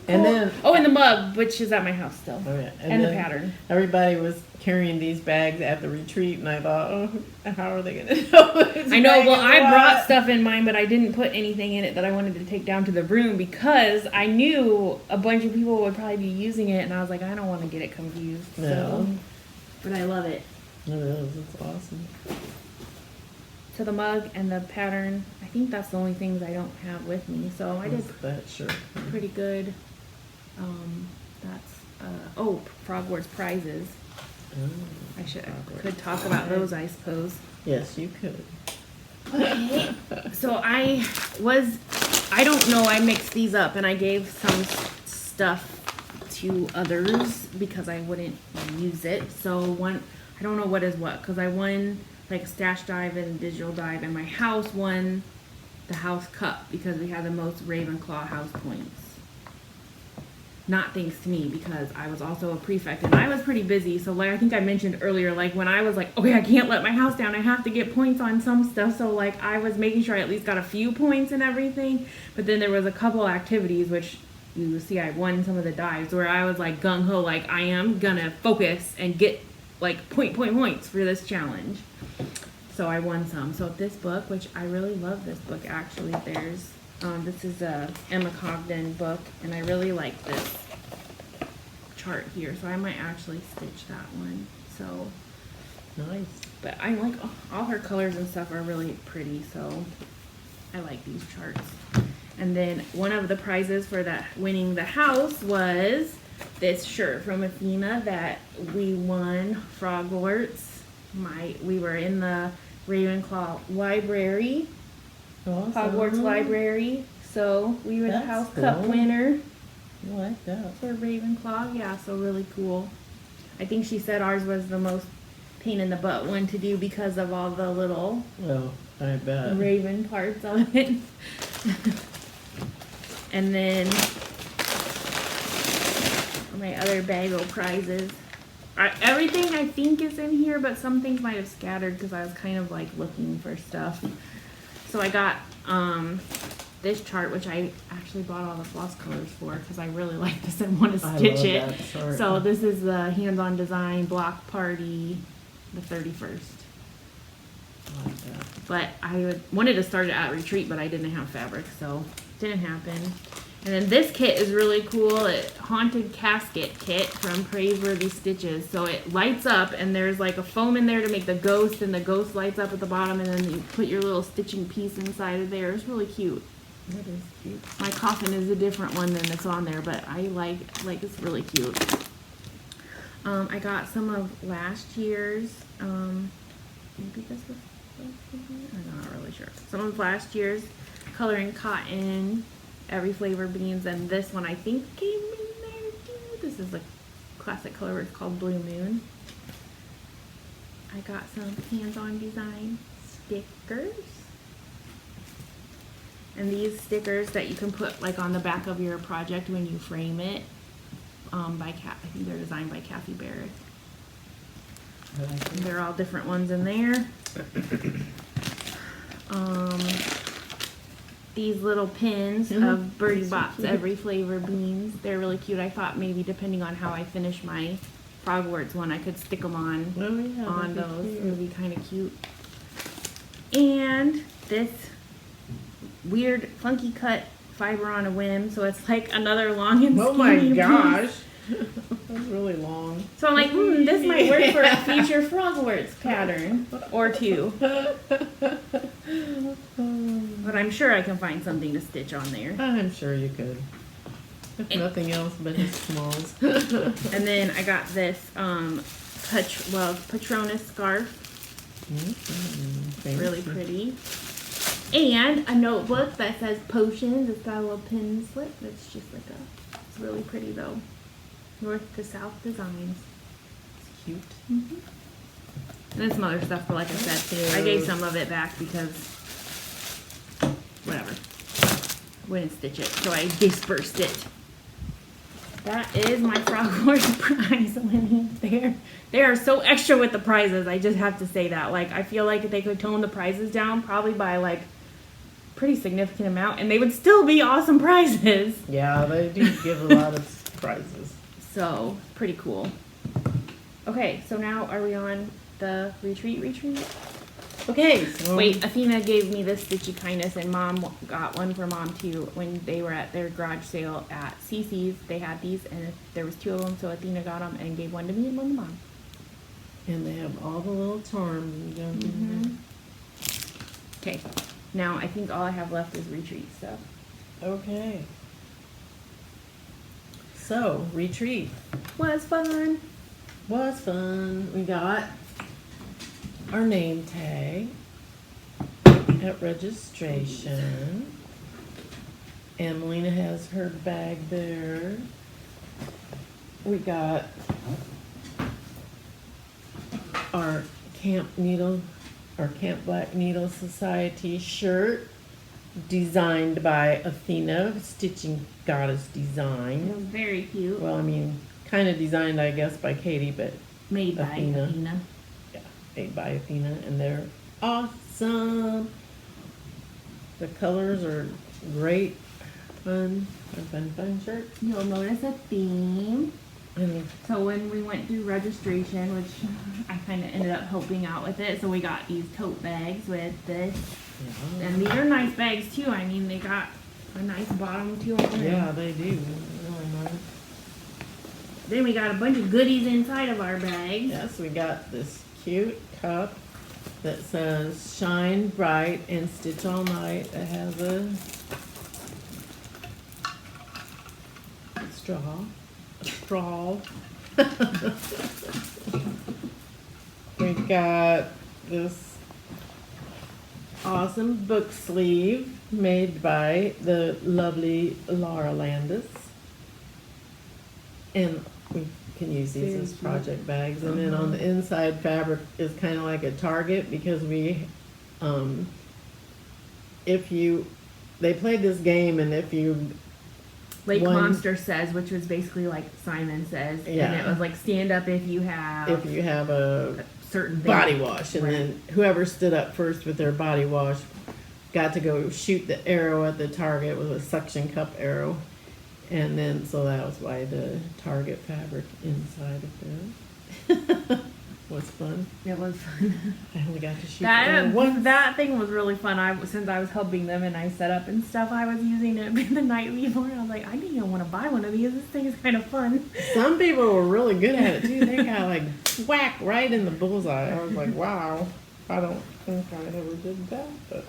And then, Oh, and the mug, which is at my house still. oh yeah, And the then pattern. Everybody was carrying these bags at the retreat, and I thought, oh, how are they gonna know? I know, well, I brought stuff in mine, but I didn't put anything in it that I wanted to take down to the room because I knew a bunch of people would probably be using it, and I was like, I don't want to get it confused. So, No. but I love it. It is. It's awesome. So the mug and the pattern, I think that's the only things I don't have with me. So I did That shirt. pretty good. That's Frog Wars prizes. I could talk about those, I suppose. Yes, you could. Okay. So I don't know, I mixed these up and I gave some stuff to others because I wouldn't use it. So I don't know what is what, because I won like a stash dive and a digital dive, and my house won the house cup because we had the most Ravenclaw house points. Not thanks to me, because I was also a prefect and I was pretty busy. So like I think I mentioned earlier, like when I was like, okay, I can't let my house down, I have to get points on some stuff. So like I was making sure I at least got a few points and everything. But then there was a couple activities, which you see I won some of the dives, where I was like gung-ho, like I am gonna focus and get like points for this challenge. So I won some. So this book, which I really love this book actually, this is a Emma Cogden book, and I really like this chart here, so I might actually stitch that one. So Nice. But I like all her colors and stuff are really pretty, so I like these charts. And then one of the prizes for that winning the house was this shirt from Athena that we won, Frogwarts. We were in the Ravenclaw library, Awesome. Hogwarts library. So we were the That's House Cup cool. winner I like that. for Ravenclaw. Yeah, so really cool. I think she said ours was the most pain in the butt one to do because of all the little Well, I bet. raven parts of it. And then my other bag of prizes. Everything I think is in here, but some things might have scattered because I was kind of like looking for stuff. So I got this chart, which I actually bought all the floss colors for because I really like this and want to I stitch love it. that chart. So this is the hands-on design block party, the 31st. I like that. But I wanted to start it at retreat, but I didn't have fabric, so didn't happen. And then this kit is really cool. It Haunted Casket Kit from Praiseworthy Stitches. So it lights up, and there's like a foam in there to make the ghost, and the ghost lights up at the bottom, and then you put your little stitching piece inside of there. It's really cute. That is cute. My coffin is a different one than that's on there, but I like it's really cute. I got some of last year's, maybe this was, I'm not really sure. Some of last year's Coloring Cotton, Every Flavor Beans, and this one I think came in there too. This is a classic color, it's called Blue Moon. I got some hands-on design stickers. And these stickers that you can put like on the back of your project when you frame it, I think they're designed by Kathy Barrett. I like And it. they're all different ones in there. These little pins of Birdie Bot's Every Flavor Beans. They're really cute. I thought maybe depending on how I finish my Frogwarts one, I could stick them on Oh, yeah, on that'd be those. cute. It would be kind of cute. And this weird funky cut fiber on a whim, so it's like another long and Oh my skinny gosh. piece. That's really long. So I'm like, this might work for a future Frogwarts pattern or two. But I'm sure I can find something to stitch on there. I'm sure you could. If nothing else but his smalls. And then I got this Patronus scarf, really pretty. And a notebook that says potions. It's got a little pin slip. It's just like it's really pretty though. North to South Designs. It's cute. And then some other stuff, but like I said, I gave some of it back because whatever. Wouldn't stitch it, so I dispersed it. That is my Frogwarts prize winning there. They are so extra with the prizes, I just have to say that. Like, I feel like they could tone the prizes down probably by like pretty significant amount, and they would still be awesome prizes. Yeah, they do give a lot of prizes. So, pretty cool. Okay, so now are we on the retreat? Okay, so Wait, Athena gave me this Stitchy Kindness, and Mom got one for Mom too. When they were at their garage sale at CC's, they had these, and there was 2 of them, so Athena got them and gave one to me and one to Mom. and they have all the little charms. You know, Okay, now I think all I have left is retreat stuff. Okay. So, retreat Was fun. was fun. We got our name tag at registration. Emelina has her bag there. We got our Camp Black Needle Society shirt designed by Athena, Stitching Goddess It Design. was very cute. Well, I mean, kind of designed, I guess, by Katie, but Made by Athena. Athena. yeah, made by Athena, and they're awesome. The colors are great, fun shirts. You'll notice a theme. And So when we went through registration, which I kind of ended up helping out with it, so we got these tote bags with this. yeah, And these are nice bags too. I mean, they got a nice bottom too on them. yeah, they do. Really nice. Then we got a bunch of goodies inside of our bags. Yes, we got this cute cup that says shine bright and stitch all night. It has a straw. We got this awesome book sleeve made by the lovely Laura Landis. And we can use these as project bags. And then on the inside fabric is kind of like a target because we, they played this game and if you Lake Monster Says, which was basically like Simon Says, Yeah. and it was like stand up if you have a certain thing. body wash, and Right. then whoever stood up first with their body wash got to go shoot the arrow at the target with a suction cup arrow, and then so that was why the target fabric inside of there was fun. It was fun. I only got to shoot the arrow once. That thing was really fun. Since I was helping them and I set up and stuff, I was using it the night before. And I was like, I didn't even want to buy one of these. This thing is kind of fun. Some people were really good at it too. They got like whack right in the bullseye. I was like, wow. I don't think I ever did that, but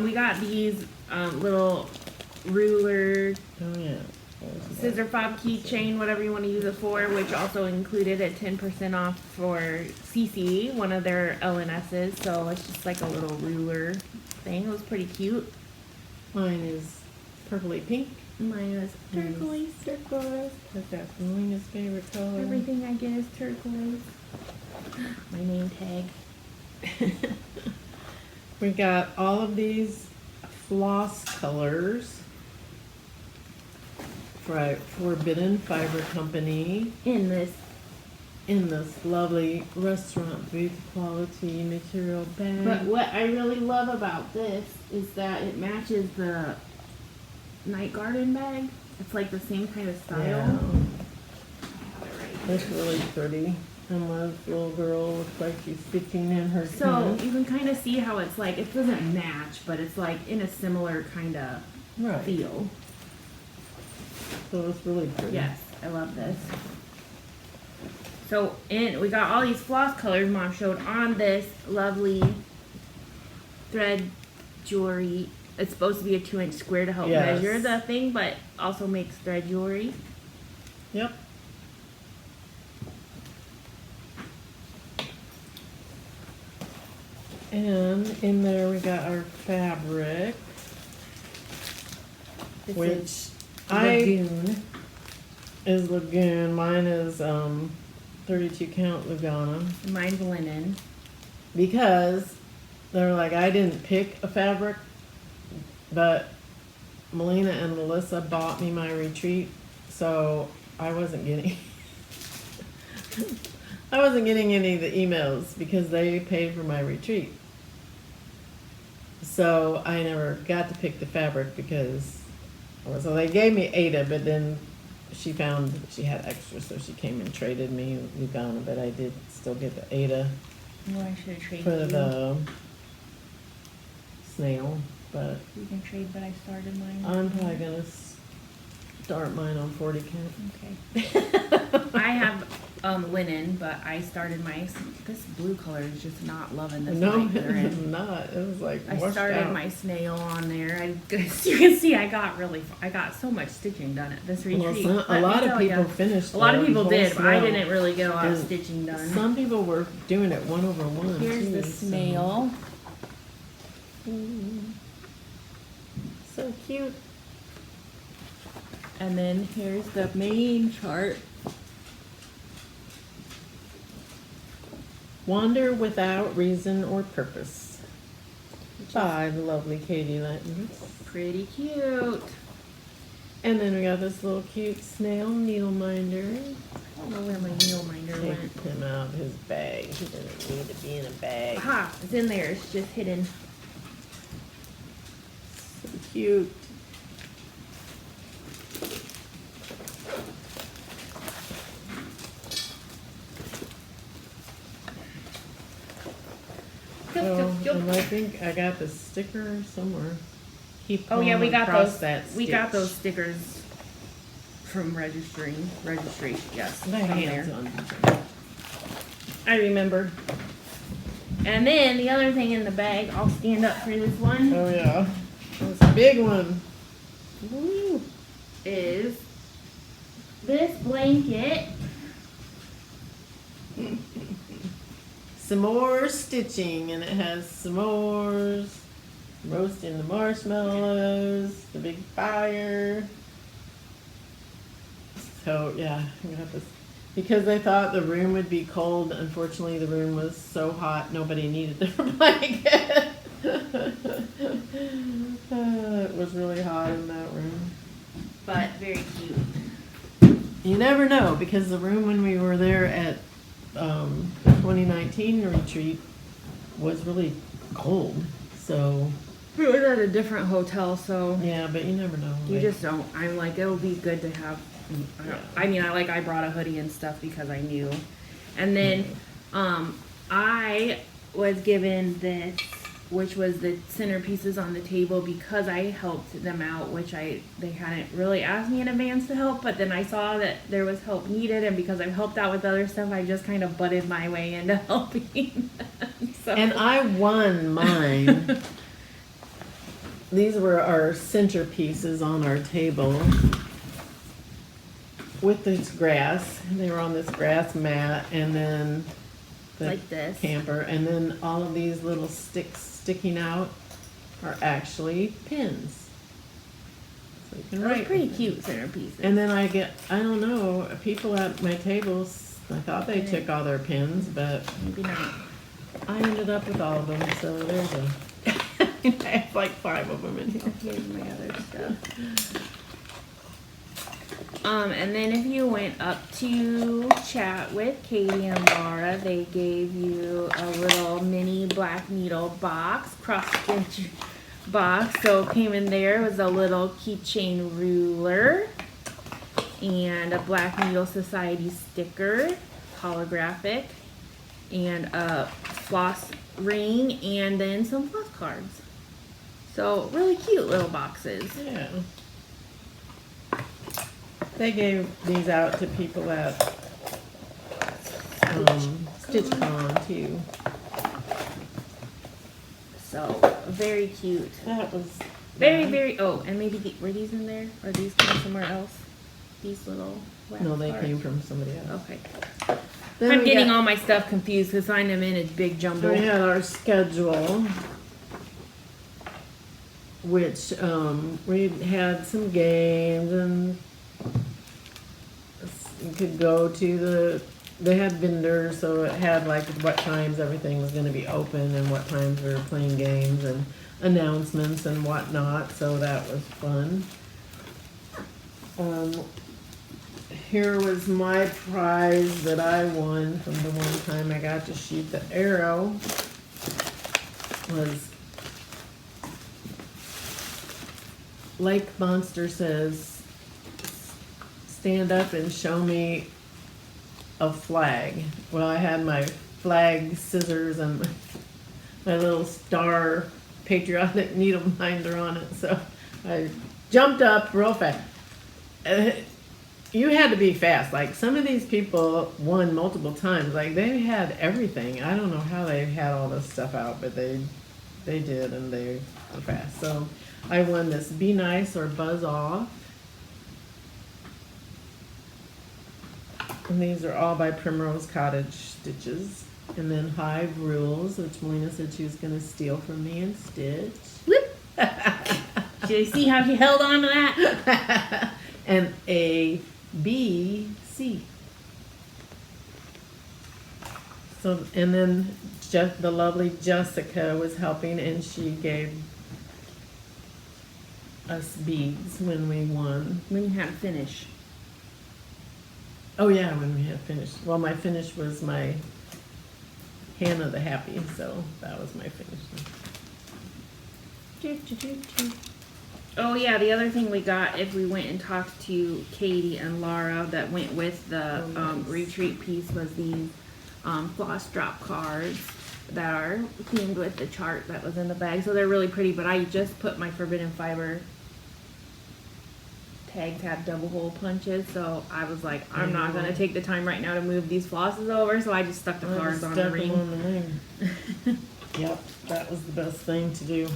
We got these little ruler oh yeah. scissor fob keychain, whatever you want to use it for, which also included a 10% off for CC, one of their LNSs. So it's just like a little ruler thing. It was pretty cute. Mine is purpley pink. Mine is turquoise. Turquoise. That's Melina's favorite color. Everything I get is turquoise. My name tag. We got all of these floss colors for Forbidden Fiber Company In this. in this lovely restaurant booth quality material bag. But what I really love about this is that it matches the night garden bag. It's like the same kind of style. Yeah, I have it right here. it's really pretty. And my little girl looks like she's stitching in her So tent. you can kind of see how it's like, it doesn't match, but it's like in a similar kind of Right. feel. So it's really pretty. Yes, I love this. So we got all these floss colors Mom showed on this lovely thread jewelry. It's supposed to be a 2-inch square to help Yes. measure the thing, but also makes thread jewelry. Yep. And in there we got our fabric, This which is I Lagoon. is Lagoon. Mine is 32 count Lugana Mine's linen. because they're like I didn't pick a fabric, but Melina and Melissa bought me my retreat, so I wasn't getting any of the emails because they paid for my retreat. So I never got to pick the fabric because, so they gave me Ada, but then she found she had extra, so she came and traded me Lugana, but I did still get the Ada Oh, I should have traded for you. the snail, but You can trade, but I started mine. I'm probably gonna start mine on 40 count. Okay. I have linen, but I started this blue color is just not loving this No, light they're it's in. not. It was like I washed started out. my snail on there. You can see I got so much stitching done at this retreat. Well, a Let me lot of tell people ya. finished. A lot of the people whole did, but I snail. didn't really get a lot of And stitching done. Some people were doing it 1/1. Here's too, the so- snail. So cute. And then here's the main chart. Wander without reason or purpose. By the lovely Katie Lentons. Pretty cute. And then we got this little cute snail needle minder. I don't know where my needle minder went. Take him out of his bag. He doesn't need to be in a bag. Aha, it's in there. It's just hidden. So cute. And I think I got the sticker somewhere. Keep Oh yeah, calm we got across those. that We got stitch. those stickers from registry. Yes, My from hands there. on. I remember. And then the other thing in the bag, I'll stand up for this one, Oh yeah, that's a big one. Woo. is this blanket. S'more stitching, and it has s'mores, roasting the marshmallows, the big fire. So yeah, I got this because I thought the room would be cold. Unfortunately, the room was so hot, nobody needed their blanket. It was really hot in that room. But very cute. You never know, because the room when we were there at the 2019 retreat was really cold. So We were at a different hotel, so yeah, but you never know. you just don't. I'm like, it'll be good to have. I mean, I brought a hoodie and stuff because I knew. And then I was given this, which was the centerpieces on the table, because I helped them out, which they hadn't really asked me in advance to help, but then I saw that there was help needed, and because I've helped out with other stuff, I just kind of butted my way into helping them. So. And I won mine. These were our centerpieces on our table with this grass. They were on this grass mat, and then the Like this. camper, and then all of these little sticks sticking out are actually pins. So you can Those write pretty with cute centerpieces. them. And then I don't know, people at my tables, I thought they took all their pins, but Maybe not. I ended up with all of them, so there's a. I have like 5 of them in here. Here's my other stuff. And then if you went up to chat with Katie and Laura, they gave you a little mini black needle box, cross stitch box. So it came in there was a little keychain ruler and a Black Needle Society sticker, holographic, and a floss ring, and then some floss cards. So really cute little boxes. Yeah. They gave these out to people at StitchCon too. So very cute. That was Very, oh, and maybe, were these in there? Or these came somewhere else? These little wax No, they cards? came from somebody else. Okay. Then I'm we getting got- all my stuff confused because I am in a big jumble. We had our schedule, which we had some games, and you could go to they had vendors, so it had like what times everything was going to be open and what times we were playing games and announcements and whatnot, so that was fun. Here was my prize that I won from the one time I got to shoot the arrow. Was Lake Monster says, stand up and show me a flag. Well, I had my flag scissors and my little star patriotic needle minder on it, so I jumped up real fast. You had to be fast. Like, some of these people won multiple times. Like, they had everything. I don't know how they had all this stuff out, but they did, and they were fast. So I won this Be Nice or Buzz Off. And these are all by Primrose Cottage Stitches. And then Hive Rules, which Melina said she was going to steal from me and stitch. Whoop! Should I see how she held on to that? And A, B, C. So, and then the lovely Jessica was helping, and she gave us beads when we won. When you had to finish. Oh yeah, when we had finished. Well, my finish was my Hannah the Happy, so that was my finish. Oh yeah, the other thing we got, if we went and talked to Katie and Laura, that went with the retreat piece, was these floss drop cards that are themed with the chart that was in the bag. So they're really pretty, but I just put my forbidden fiber tags had double hole punches, so I was like, I'm not gonna take the time right now to move these flosses over, so I just stuck the cards on the ring. On the ring. Yep, that was the best thing to do.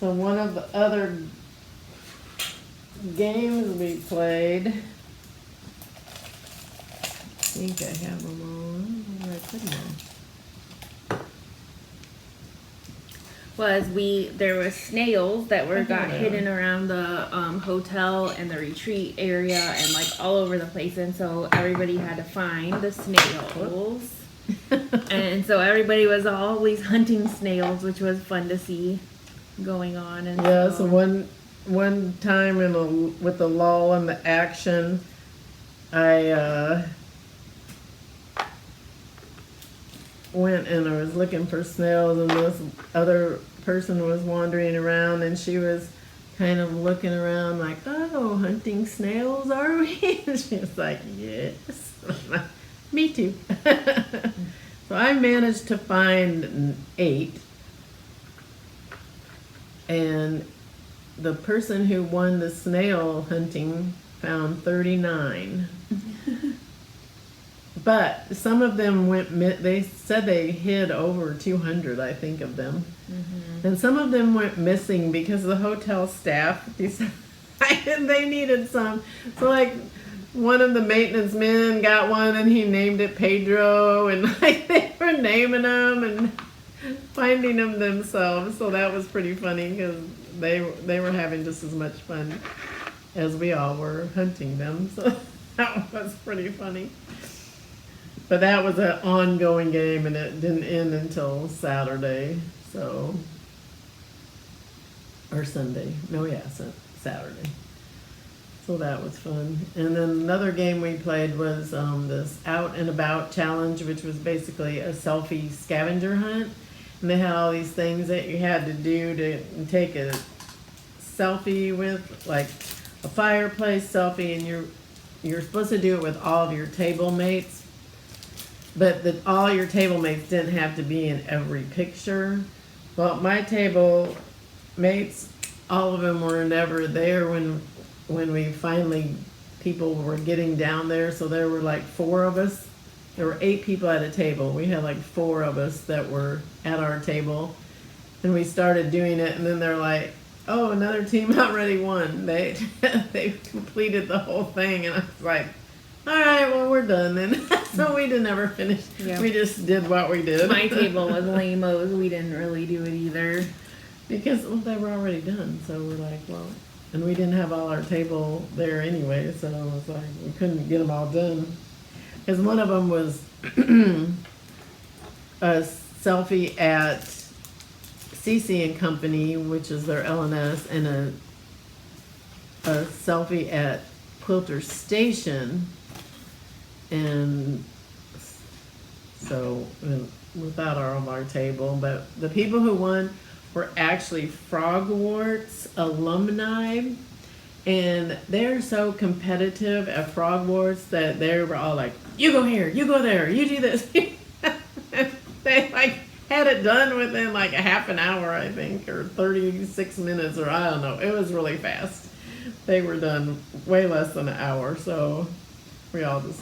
So one of the other games we played, I think I have them all. Where did I put them all? There was snails that got Yeah. hidden around the hotel and the retreat area and like all over the place, and so everybody had to find the snails. And so everybody was always hunting snails, which was fun to see going on. And Yeah, so one time with the lull and the action, I went and I was looking for snails, and this other person was wandering around, and she was kind of looking around like, oh, hunting snails, are we? And she was like, yes. Me too. So I managed to find 8. And the person who won the snail hunting found 39. But some of them they said they hid over 200, I think, of them. Mm-hmm. And some of them went missing because the hotel staff decided they needed some. So like one of the maintenance men got one and he named it Pedro, and like they were naming them and finding them themselves. So that was pretty funny because they were having just as much fun as we all were hunting them. So that was pretty funny. But that was an ongoing game, and it didn't end until Saturday, or Sunday. No, yeah, Saturday. So that was fun. And then another game we played was this Out and About challenge, which was basically a selfie scavenger hunt. And they had all these things that you had to do to take a selfie with, like a fireplace selfie, and you're supposed to do it with all of your table mates. But all your table mates didn't have to be in every picture. Well, my table mates, all of them were never there when we finally, people were getting down there. So there were like 4 of us. There were 8 people at a table. We had like 4 of us that were at our table. And we started doing it, and then they're like, oh, another team already won. They completed the whole thing. And I was like, all right, well, we're done then. So we didn't ever finish. Yep. We just did what we did. My table was lame-os. We didn't really do it either. Because, well, they were already done. So we're like, well, and we didn't have all our table there anyway. So it was like, we couldn't get them all done. Because one of them was a selfie at CC and Company, which is their LNS, and a selfie at Quilter Station. And so without our table, but the people who won were actually Frogwarts alumni, and they're so competitive at Frogwarts that they were all like, you go here, you go there, you do this. They like had it done within like a half an hour, I think, or 36 minutes, or I don't know. It was really fast. They were done way less than an hour, so we all just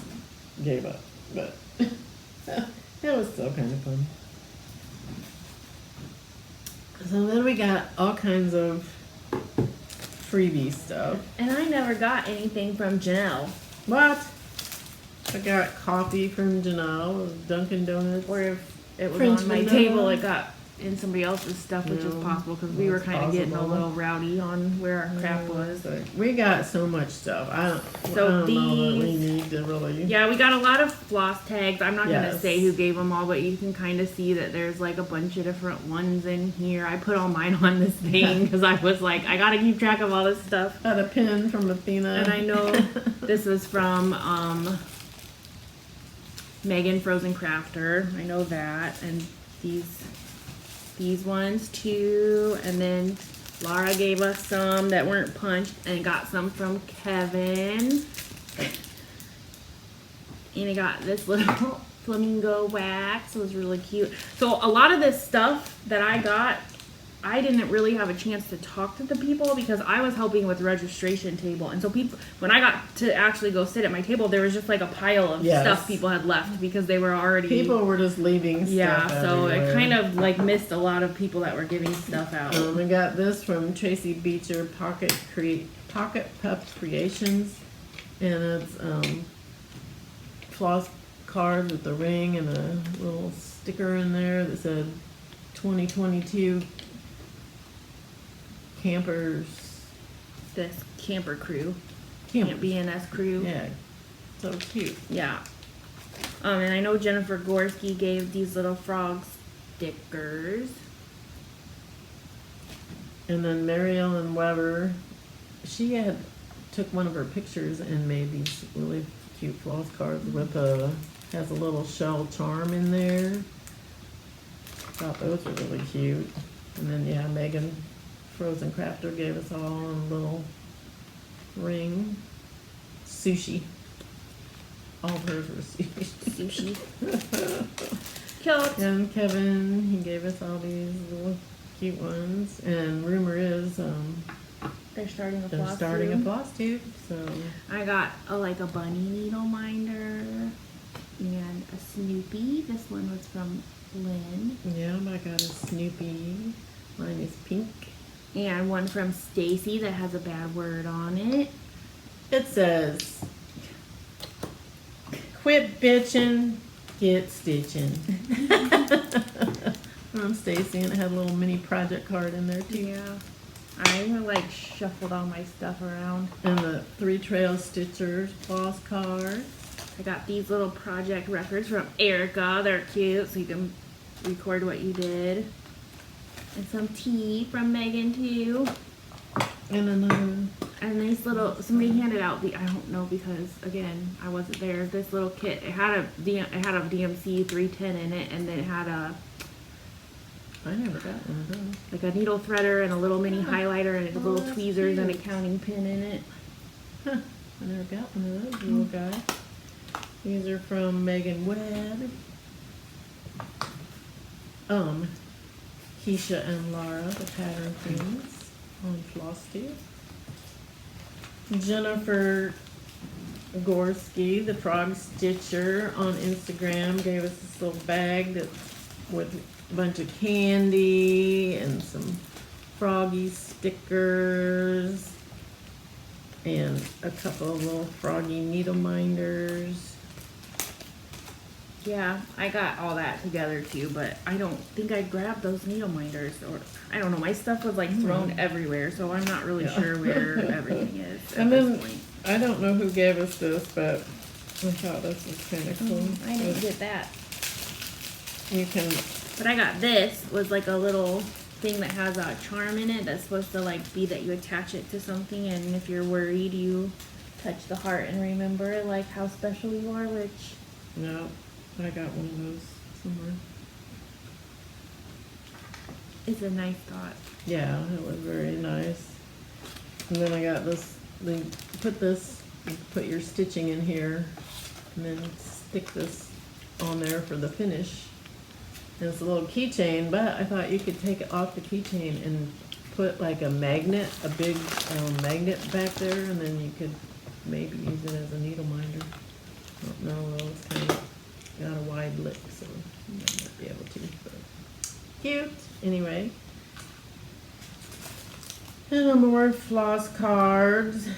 gave up. But it was still kind of fun. So then we got all kinds of freebie stuff. And I never got anything from Janelle. What? I got coffee from Janelle, Dunkin' Donuts. Or if it was French on my vanilla. table, it got in somebody else's stuff, which is Yeah, possible because we were that's kind of getting a possible. little rowdy on where our crap was. So we got so much stuff. I don't So know that we these- need to really. Yeah, we got a lot of floss tags. I'm not gonna Yes. say who gave them all, but you can kind of see that there's like a bunch of different ones in here. I put all mine on this thing because I was like, I gotta keep track of all this stuff. Got a pin from Athena. And I know this is from Megan Frozen Crafter. I know that. And these ones too. And then Laura gave us some that weren't punched, and got some from Kevin. And I got this little flamingo wax. It was really cute. So a lot of this stuff that I got, I didn't really have a chance to talk to the people because I was helping with registration table. And so people, when I got to actually go sit at my table, there was just like a pile of Yes. stuff people had left because they were already... People were just leaving stuff Yeah, so everywhere. it kind of like missed a lot of people that were giving stuff out. We got this from Tracy Beecher, Pocket Puff Creations. And it's floss card with the ring and a little sticker in there that said 2022 campers. This camper crew. Campers. BNS crew. Yeah, so cute. Yeah. And I know Jennifer Gorski gave these little frog stickers. And then Mary Ellen Weber, she had took one of her pictures and made these really cute floss cards with has a little shell charm in there. Thought those were really cute. And then yeah, Megan Frozen Crafter gave us all a little ring. Sushi. All of hers were sushi. Cute. And Kevin, he gave us all these little cute ones. And rumor is They're starting a they're floss starting a tube. floss tube. So I got like a bunny needle minder and a Snoopy. This one was from Lynn. yeah, I got a Snoopy. Mine is pink. And one from Stacy that has a bad word on it. It says, "Quit bitching, get stitching." From Stacy, and it had a little mini project card in there too. Yeah. I like shuffled all my stuff around. And the 3 Trail Stitchers floss card. I got these little project records from Erica. They're cute, so you can record what you did. And some tea from Megan too. And another. And this little, somebody handed out the, I don't know because again, I wasn't there. This little kit, it had a DMC 310 in it, and then it had a I never got one of those. like a needle threader and a little mini highlighter and little that's tweezers and a cute. counting pin in it. Huh. I never got one of those little guys. These are from Megan Webb. Keisha and Laura, the pattern queens on Flosstube. Jennifer Gorski, the frog stitcher on Instagram, gave us this little bag that with a bunch of candy and some froggy stickers and a couple of little froggy needle minders. Yeah, I got all that together too, but I don't think I grabbed those needle minders, or I don't know. My stuff was like thrown everywhere, so I'm not really sure where everything is at And this then point. I don't know who gave us this, but I thought this was kind of cool. I didn't get that. You can, But I got this, was like a little thing that has a charm in it that's supposed to like be that you attach it to something, and if you're worried, you touch the heart and remember like how special you are, which no, I got one of those somewhere. is a nice thought. Yeah, it was very nice. And then I got this, they put this, you put your stitching in here, and then stick this on there for the finish. And it's a little keychain, but I thought you could take it off the keychain and put like a magnet, a big magnet back there, and then you could maybe use it as a needle minder. I don't know, though, it's kind of got a wide lip, so you might not be able to, but cute, anyway. And more floss cards.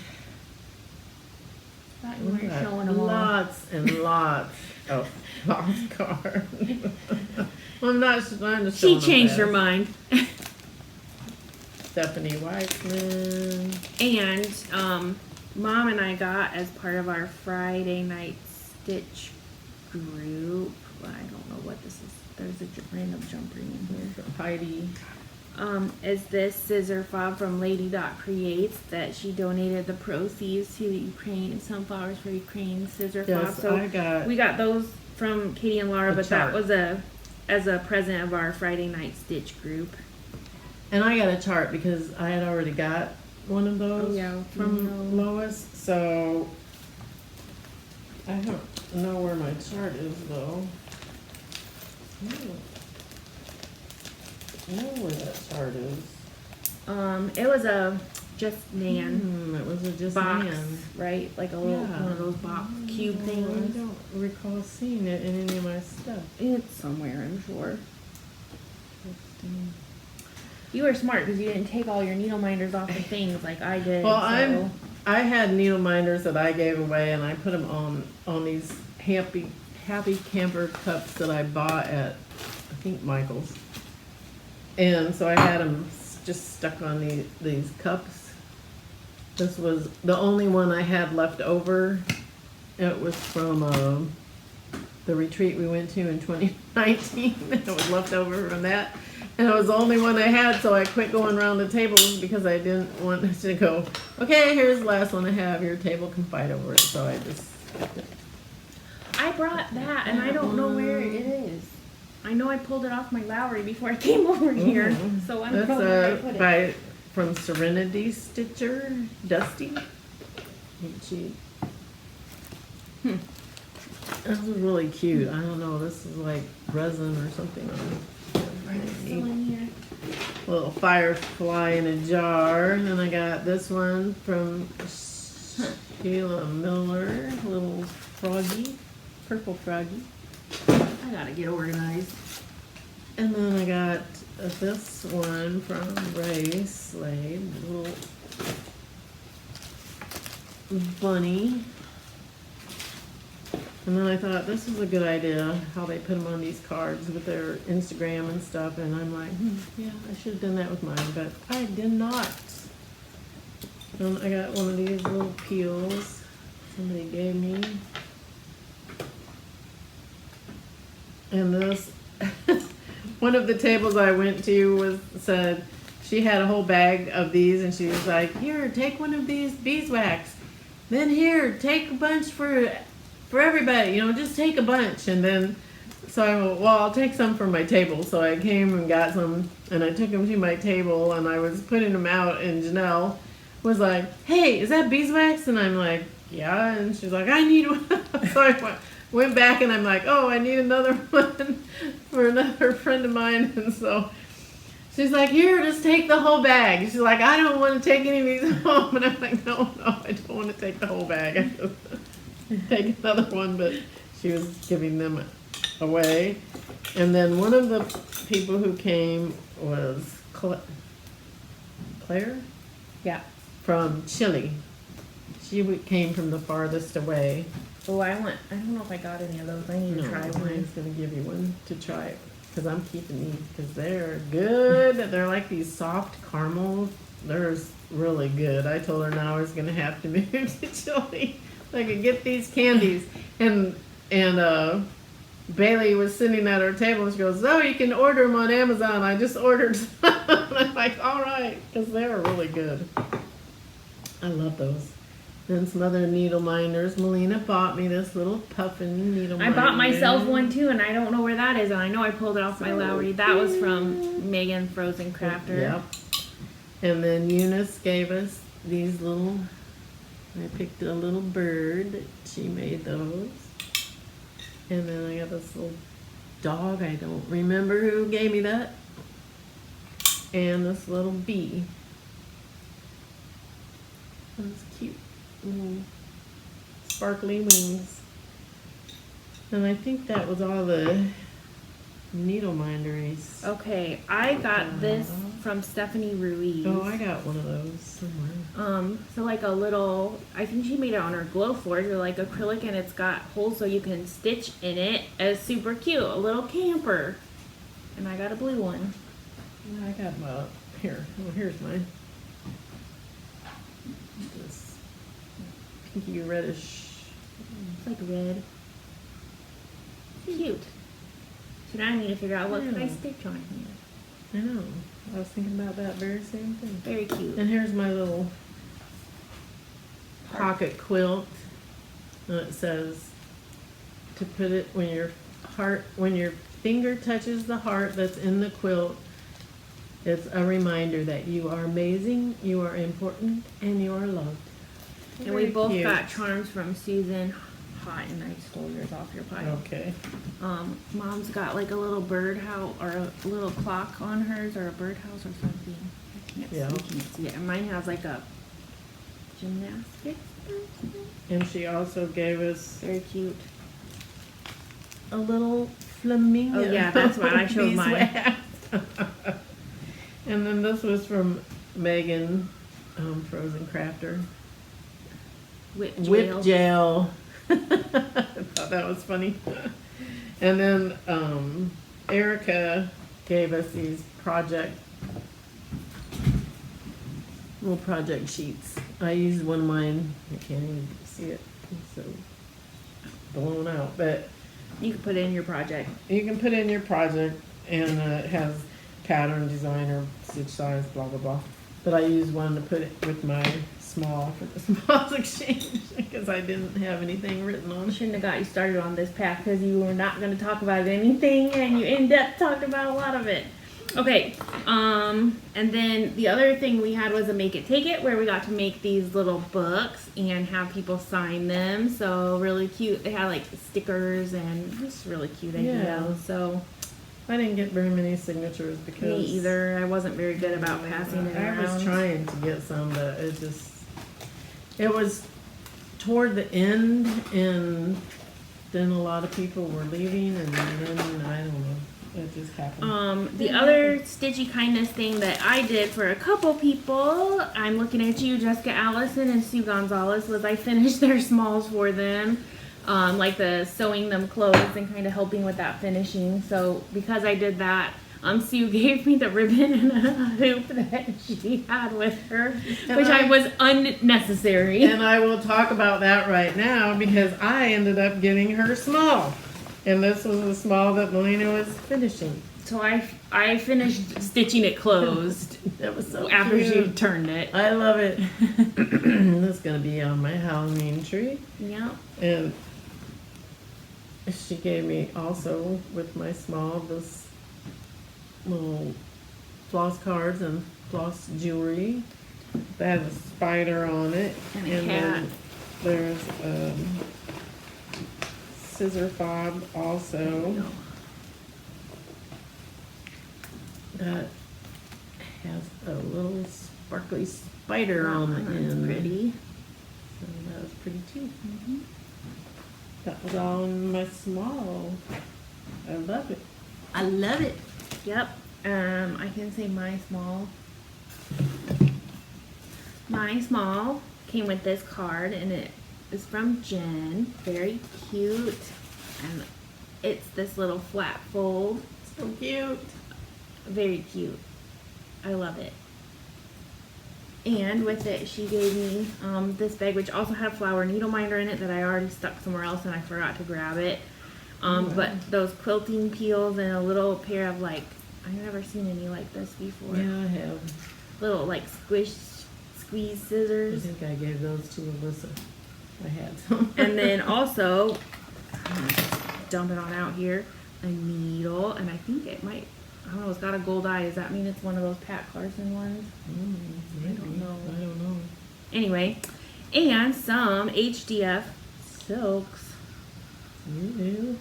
Thought you weren't We've got showing them all. lots and lots of floss cards. Well, I'm just showing She them changed her fast. mind. Stephanie Weissman. And Mom and I got as part of our Friday night stitch group. I don't know what this is. There's a random jump ring in here. From Heidi. Is this scissor fob from Lady Dot Creates that she donated the proceeds to Ukraine, Sunflowers for Ukraine scissor fob. Yes, So I got we got those from Katie and Laura, a but chart. that was as a present of our Friday night stitch group. And I got a chart because I had already got one of those from no. Lois. So I don't know where my chart is though. know where that chart is. It was a just man It was a just box, man. right? Like a little one of those box cube I things. don't recall seeing it in any of my stuff. It's somewhere, I'm sure. You were smart because you didn't take all your needle minders off the things like I did. Well, so. I had needle minders that I gave away, and I put them on these happy camper cups that I bought at, I think, Michael's. And so I had them just stuck on these cups. This was the only one I had left over. It was from the retreat we went to in 2019. It was left over from that. And it was the only one I had, so I quit going around the tables because I didn't want to go, okay, here's the last one I have. Your table can fight over it. So I just kept it. I brought that, and I don't know where it is. I know I pulled it off my Lowry before I came over here, so I don't know where I put it. From Serenity Stitcher, Dusty. This was really cute. I don't know. This is like resin or something. Still in here. Little firefly in a jar. And then I got this one from Sheila Miller. Little froggy, purple froggy. I gotta get organized. And then I got this one from Bracelet, little bunny. And then I thought this was a good idea, how they put them on these cards with their Instagram and stuff. And I'm like, yeah, I should have done that with mine, but I did not. And I got one of these little peels somebody gave me. And this, one of the tables I went to said she had a whole bag of these, and she was like, here, take one of these beeswax. Then here, take a bunch for everybody, just take a bunch. And then, so I went, well, I'll take some for my table. So I came and got some, and I took them to my table, and I was putting them out, and Janelle was like, hey, is that beeswax? And I'm like, yeah. And she's like, I need one. So I went back, and I'm like, oh, I need another one for another friend of mine. And so she's like, here, just take the whole bag. She's like, I don't want to take any of these home. And I'm like, no, I don't want to take the whole bag. I just take another one, but she was giving them away. And then one of the people who came was Claire? Yeah. From Chile. She came from the farthest away. Oh, I don't know if I got any of those. I need to try one. I'm going to give you one to try because I'm keeping these because they're good. They're like these soft caramel. They're really good. I told her now I was going to have to move to Chile so I could get these candies. And Bailey was sitting at our table and she goes, oh, you can order them on Amazon. I just ordered some. I'm like, all right, because they're really good. I love those. Then some other needle minders. Melina bought me this little puffin needle minder. I bought myself one too, and I don't know where that is. And I know I pulled it off my Lowry. That was from Megan Frozen Crafter. Yep. And then Eunice gave us these little, I picked a little bird. She made those. And then I got this little dog. I don't remember who gave me that. And this little bee. That's cute. Little sparkly wings. And I think that was all the needle minderies. Okay, I got this from Stephanie Ruiz. Oh, I got one of those somewhere. So like a little, I think she made it on her glow forge or like acrylic, and it's got holes so you can stitch in it. It's super cute, a little camper. And I got a blue one. Yeah, I got here. Oh, here's mine. This pinky reddish. It's like red. Cute. So now I need to figure out what can I stitch on here. I know. I was thinking about that very same thing. Very cute. And here's my little pocket quilt. And it says to put it when your finger touches the heart that's in the quilt, it's a reminder that you are amazing, you are important, and you are loved. And we both got charms from Susan pot and I stole yours off your pile. Okay. Mom's got like a little birdhouse or a little clock on hers or a birdhouse or something. We can't see it. And mine has like a gymnastics or something. And she also gave us Very cute. a little flamingo. Oh yeah, that's what I showed mine. beeswax. And then this was from Megan, Frozen Crafter. Whip gel. I thought that was funny. And then Erica gave us these little project sheets. I used one of mine. I can't even see it. It's so blown out. But You can put it in your project. you can put in your project, and it has pattern, designer, stitch size, blah blah blah. But I used one to put it with my small for the smalls exchange because I didn't have anything written on it. Shouldn't have got you started on this path because you were not going to talk about anything and you end up talking about a lot of it. Okay, and then the other thing we had was a make it take it where we got to make these little books and have people sign them. So really cute. They had like stickers and just really cute ideas. Yeah. So I didn't get very many signatures because me either. I wasn't very good about passing it around. I was trying to get some, but it was toward the end, and then a lot of people were leaving, and then I don't know. It just happened. The other Stitchy Kindness thing that I did for a couple people, I'm looking at you, Jessica Allison and Sue Gonzalez, was I finished their smalls for them. Like the sewing them clothes and kind of helping with that finishing. So because I did that, Sue gave me the ribbon and a hoop that she had with her, which I was unnecessary. And I will talk about that right now because I ended up getting her small. And this was the small that Melina was finishing. So I finished stitching it closed. That was so after cute. she turned it. I love it. This is going to be on my Halloween tree. Yeah. And she gave me also with my small this little floss cards and floss jewelry that has a spider on it. And a cat. Then there's Scissor Fob also that has a little sparkly spider on the end. That's pretty. So that was pretty too. Mm-hmm. That was all in my small. I love it. I love it. Yep. I can say my small. My small came with this card, and it is from Jen. Very cute. And it's this little flat fold. So cute. Very cute. I love it. And with it, she gave me this bag, which also had a flower needle minder in it that I already stuck somewhere else and I forgot to grab it. But those quilting peels and a little pair of like, I've never seen any like this before. Yeah, I have. Little like squeeze I scissors. think I gave those to Alyssa. I had some. And then also, I'm gonna dump it on out here, a needle, and I think it might, I don't know, it's got a gold eye. Does that mean it's one of those Pat Carson ones? Maybe. I don't know. I don't know. Anyway, and some HDF silks. You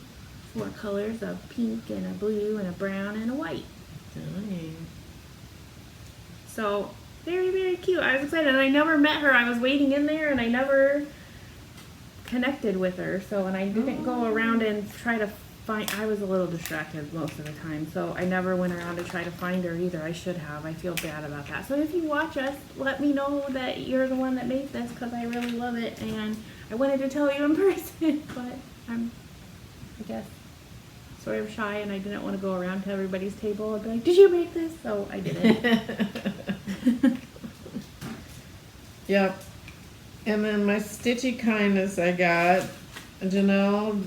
4 colors of pink and a blue and a brown and a white. Dang. So, very, very cute. I was excited. And I never met her. I was waiting in there and I never connected with her. So, and I didn't go around and try to find, I was a little distracted most of the time. So, I never went around to try to find her either. I should have. I feel bad about that. So, if you watch us, let me know that you're the one that made this because I really love it. And I wanted to tell you in person, but I'm, I guess, sort of shy and I didn't want to go around to everybody's table and be like, did you make this? So, I didn't. Yep. And then my Stitchy Kindness I got. Janelle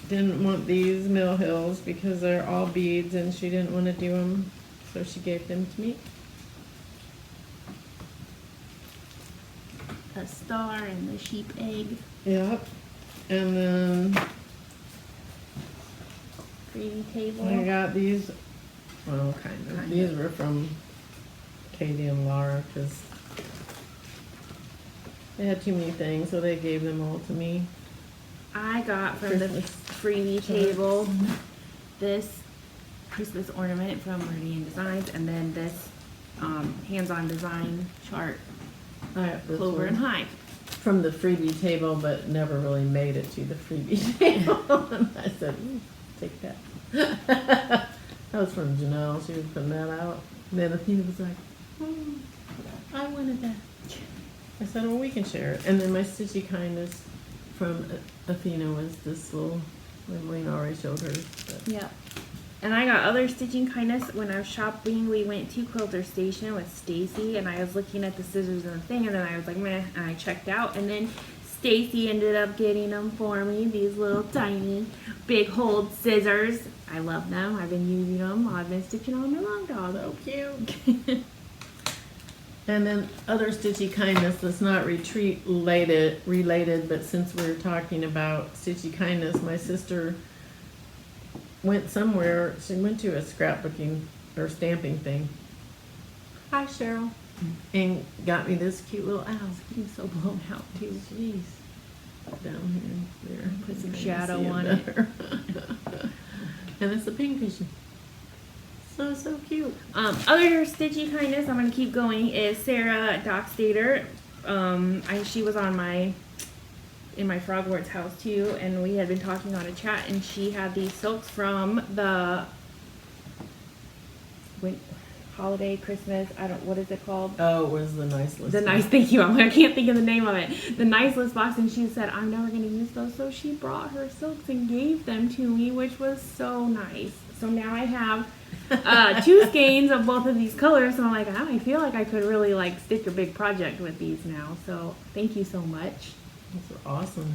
didn't want these Mill Hills because they're all beads and she didn't want to do them. So she gave them to me. A star and the sheep egg. Yep. And then Pretty table. I got these, well, kind of. These were from Katie and Laura because they had too many things, so they gave them all to me. I got from the Christmas freebie table this Christmas ornament from Meridian Designs, and then this hands-on design chart, I have this Clover and one Hive. from the freebie table, but never really made it to the freebie table. And I said, take that. That was from Janelle. She was putting that out. And then Athena was like, I wanted that. I said, well, we can share it. And then my Stitchy Kindness from Athena was this little, Lynn already showed hers. But. Yeah. And I got other Stitching Kindness when I was shopping. We went to Quilter Station with Stacy, and I was looking at the scissors and the thing, and then I was like, meh, and I checked out. And then Stacy ended up getting them for me, these little tiny, big hold scissors. I love them. I've been using them. I've been stitching on my long dog. So cute. And then other Stitchy Kindness that's not retreat related, but since we're talking about Stitchy Kindness, my sister went somewhere. She went to a scrapbooking or stamping thing. Hi, Cheryl. And got me this cute little owl. He's so blown out too. Jeez. Down here. There. Put some You can shadow see on it. better. And it's a pincushion. So cute. Other Stitchy Kindness, I'm gonna keep going, is Sarah Dockstader. She was on in my Frogwarts house too, and we had been talking on a chat, and she had these silks from the holiday, Christmas, what is it called? Oh, it was the nice list. Thank you, I can't think of the name of it. The nice list box, and she said, I'm never gonna use those, so she brought her silks and gave them to me, which was so nice. So now I have 2 skeins of both of these colors, so I'm like, I feel like I could really like stitch a big project with these now, so thank you so much. Those are awesome.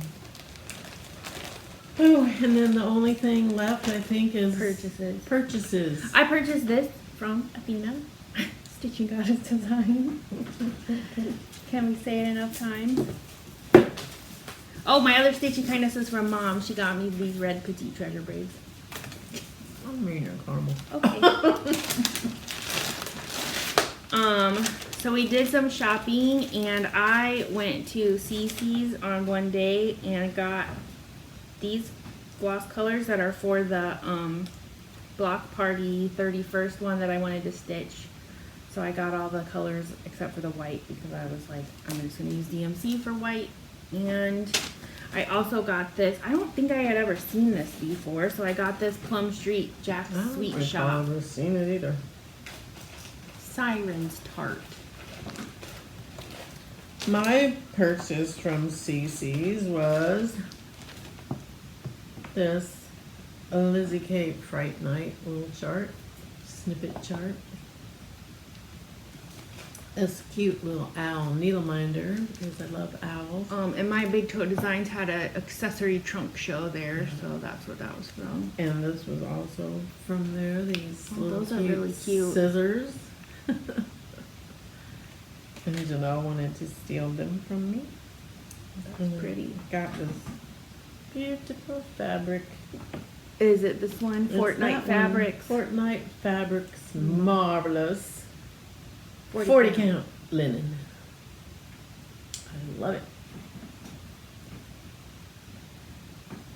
Oh, and then the only thing left, I think, is purchases. I purchased this from Athena, Stitching Goddess Design. Can we say it enough times? Oh, my other Stitching Kindness is from Mom. She got me these red petite treasure braids. I'm reading her caramel. Okay. So we did some shopping, and I went to CC's on one day and got these gloss colors that are for the Block Party 31st one that I wanted to stitch. So I got all the colors except for the white, because I was like, I'm just going to use DMC for white. And I also got this. I don't think I had ever seen this before, so I got this Plum Street Jack's Sweet Shop. I've never seen it either. Siren's Tart. My purchase from CC's was this Lizzie K Fright Night little chart, snippet chart. This cute little owl needle minder, because I love owls. And my Big Toe Designs had an accessory trunk show there, so that's what that was from. And this was also from there. These little those are really cute. Scissors. And Janelle wanted to steal them from me. That's pretty. Got this beautiful fabric. Is it this one? It's Fortnite that Fabrics. one. Fortnite Fabrics, marvelous. 40 40 count linen. I love it.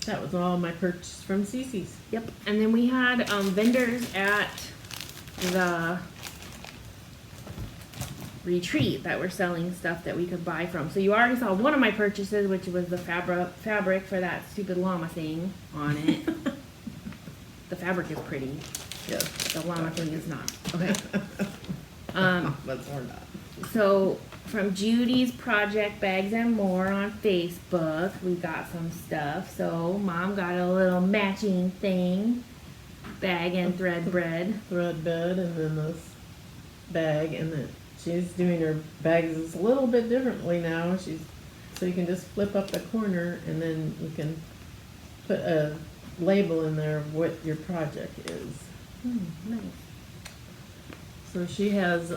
That was all my purchase from CC's. Yep. And then we had vendors at the retreat that were selling stuff that we could buy from. So you already saw one of my purchases, which was the fabric for that stupid llama thing on it. The fabric is pretty. Yes. The llama thing is not. Okay. But we're not. So from Judy's Project Bags and More on Facebook, we got some stuff. So Mom got a little matching thing, bag and thread bread. Thread bed, and then this bag, and then she's doing her bags a little bit differently now. So you can just flip up the corner, and then you can put a label in there of what your project is. Nice. So she has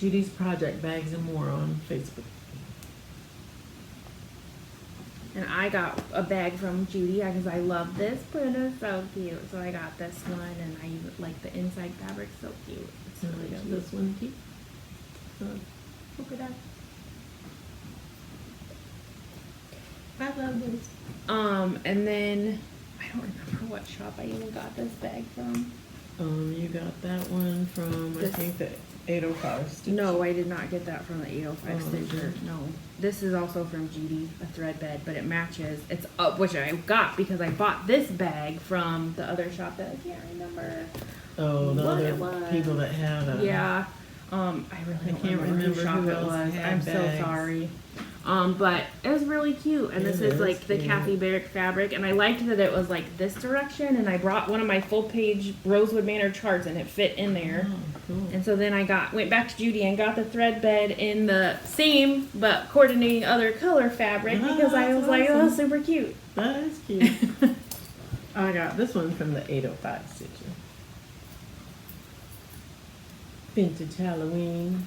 Judy's Project Bags and More on Facebook. And I got a bag from Judy because I love this, but it's so cute. So I got this one, and I like the inside fabric, so cute. It's So really I got cute. this one too. So, Look at that. I love those. And then I don't remember what shop I even got this bag from. You got that one from, This- I think, the 805 stitch. No, I did not get that from the 805 Oh, stitcher. okay. No, this is also from Judy, a thread bed, but it matches. It's up, which I got because I bought this bag from the other shop that I can't remember. Oh, the What other it was. people that had it. Yeah. I really don't can't remember remember who shop who it else was. had I'm so bags. sorry. But it was really cute, and this It is is like the cute. Kathy Barrick fabric, and I liked that it was like this direction, and I brought one of my full page Rosewood Manor charts, and it fit in there. Oh, cool. And so then I went back to Judy and got the thread bed in the same but coordinating other color fabric Oh, because I that's was like, oh, awesome. super cute. That is cute. I got this one from the 805 stitcher. Vintage Halloween.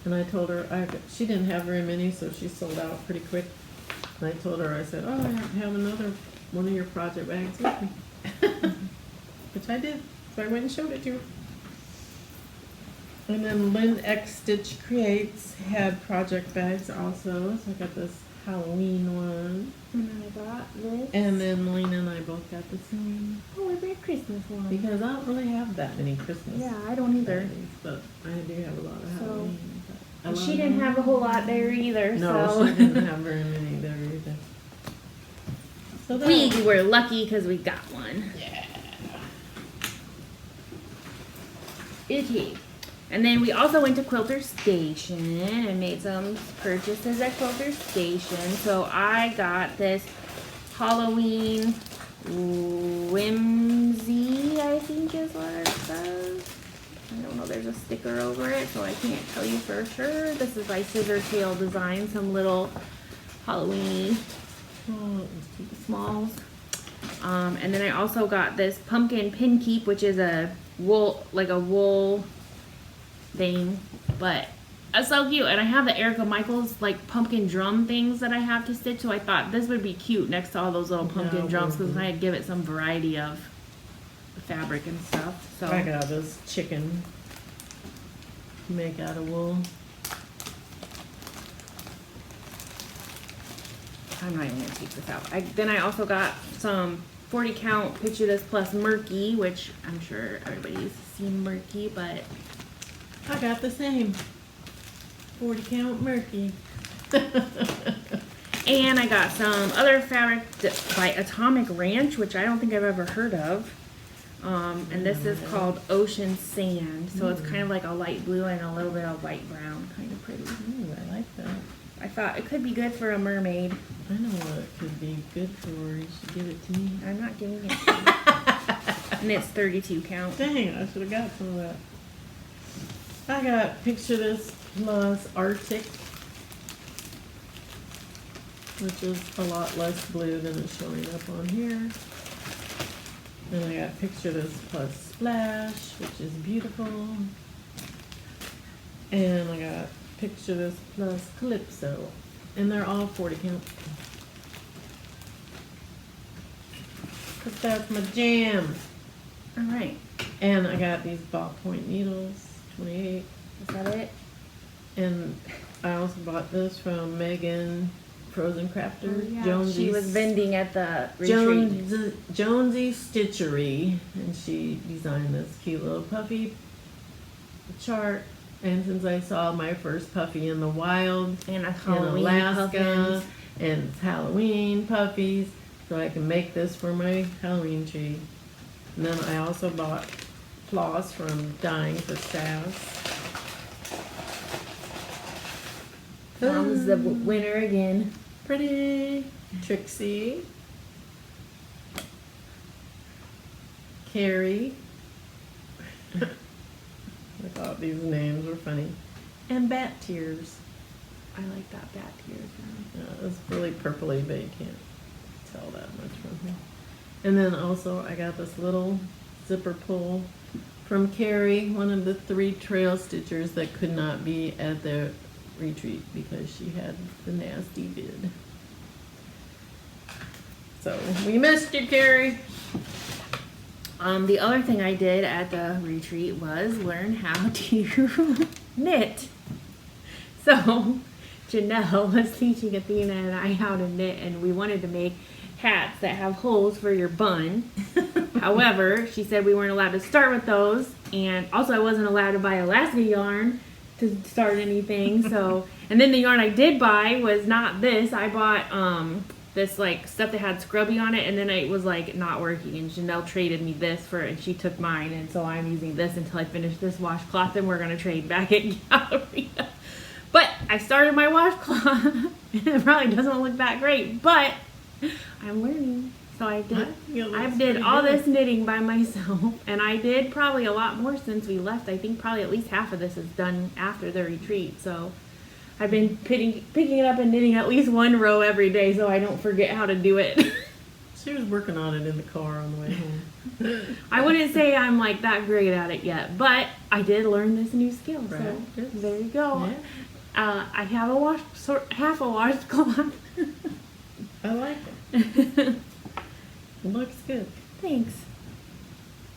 And I told her, she didn't have very many, so she sold out pretty quick. And I told her, I said, oh, I have another one of your project bags with me. Which I did. So I went and showed it to her. And then Lynn X Stitch Creates had project bags also. So I got this Halloween one. And I got this. And then Lena and I both got the same. Oh, a big Christmas one. Because I don't really have that many Christmas Yeah, I don't either. bags, but I do have a lot of So- Halloween. but I And love she didn't them. have a whole lot there either, No, so. she didn't have very many there either. So that We were lucky because we got one. yeah. Okay. And then we also went to Quilter Station and made some purchases at Quilter Station. So I got this Halloween whimsy, I think is what it says. I don't know, there's a sticker over it, so I can't tell you for sure. This is by Scissor Tail Design, some little Halloween Oh, smalls. And then I also got this pumpkin pin keep, which is a wool, like a wool thing, but it's so cute. And I have the Erica Michaels like pumpkin drum things that I have to stitch, so I thought this would be cute next to all those little pumpkin Yeah, it drums would because be. I'd give it some variety of fabric and stuff. So I got this chicken make out of wool. I'm not even gonna take this out. Then I also got some 40 count Picture This Plus Murky, which I'm sure everybody's seen Murky, but I got the same 40 count murky. and I got some other fabric by Atomic Ranch, which I don't think I've ever heard of. And this is called Ocean Sand. So it's kind of like a light blue and a little bit of light brown, kind of pretty. Ooh, I like that. I thought it could be good for a mermaid. I know what it could be good for. You should give it to me. I'm not giving it to you. And it's 32 count. Dang, I should have got some of that. I got Picture This Plus Arctic, which is a lot less blue than it's showing up on here. Then I got Picture This Plus Splash, which is beautiful. And I got Picture This Plus Calypso. And they're all 40 count. Cause that's my jam. All right. And I got these Ballpoint Needles, 28. Is that it? And I also bought this from Megan, Frozen Crafter. Oh, she was vending at the retreat. Jonesy Stitchery. And she designed this cute little puffy chart. And since I saw my first puffy in the wild And a in Halloween Alaska, puffins. and it's Halloween puppies, so I can make this for my Halloween tree. And then I also bought Floss from Dying for Sass. Mom's the winner again. Pretty. Trixie. Carrie. I thought these names were funny. And Bat Tears. I like that bat here. It's really purpley, but you can't tell that much from here. And then also I got this little zipper pull from Carrie, one of the 3 trail stitchers that could not be at the retreat because she had the nasty vid. So we missed you, Carrie. The other thing I did at the retreat was learn how to knit. So Janelle was teaching Athena and I how to knit, and we wanted to make hats that have holes for your bun. However, she said we weren't allowed to start with those, and also I wasn't allowed to buy Alaska yarn to start anything. So, and then the yarn I did buy was not this. I bought this like stuff that had scrubby on it, and then it was like not working, and Janelle traded me this for it, and she took mine, and so I'm using this until I finish this washcloth, and we're gonna trade back at Galleria. But I started my washcloth, and it probably doesn't look that great, but I'm learning. So I did all this knitting by myself, and I did probably a lot more since we left. I think probably at least half of this is done after the retreat. So I've been picking it up and knitting at least one row every day so I don't forget how to do it. She was working on it in the car on the way home. I wouldn't say I'm like that great at it yet, but I did learn this new skill. Right. So there you go. Yeah. I have half a washcloth. I like it. It looks good. Thanks.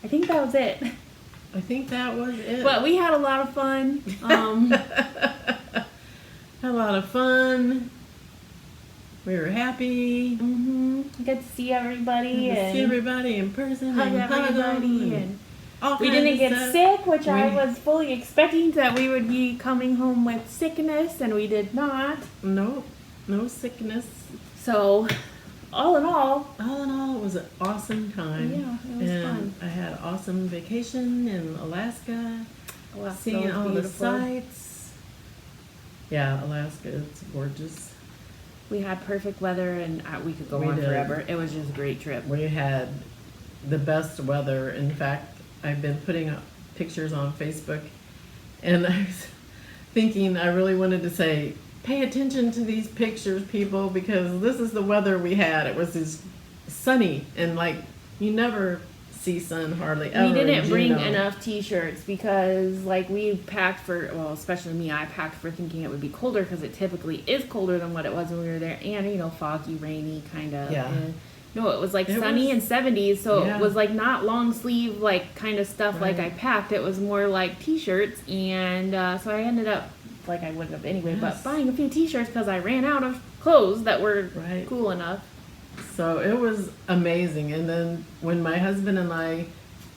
I think that was it. I think that was it. But we had a lot of fun. Had a lot of fun. We were happy. Got to see everybody Got to and see everybody in person. hug and everybody. them And we didn't get stuff. sick, which I was fully expecting that we would be coming home with sickness, and we did not. No sickness. So, all in all, It was an awesome time. Yeah, it was fun. I had an awesome vacation in Alaska. Alaska Seeing was all the beautiful. sights. Yeah, Alaska, it's gorgeous. We had perfect weather, and we could go We on did. forever. It was just a great trip. We had the best weather. In fact, I've been putting up pictures on Facebook, and I was thinking I really wanted to say, pay attention to these pictures, people, because this is the weather we had. It was just sunny, and like you never see sun hardly ever. We didn't in bring Juneau. enough t-shirts because like we packed for, well, especially me, I packed for thinking it would be colder because it typically is colder than what it was when we were there, and foggy, rainy kind of. Yeah. No, it was like It sunny was- and 70s, so yeah. it was like not long sleeve like kind of stuff like I Right. packed. It was more like t-shirts, and so I ended up like I wouldn't have anyway, but Yes. buying a few t-shirts because I ran out of clothes that were Right. cool enough. So it was amazing. And then when my husband and I,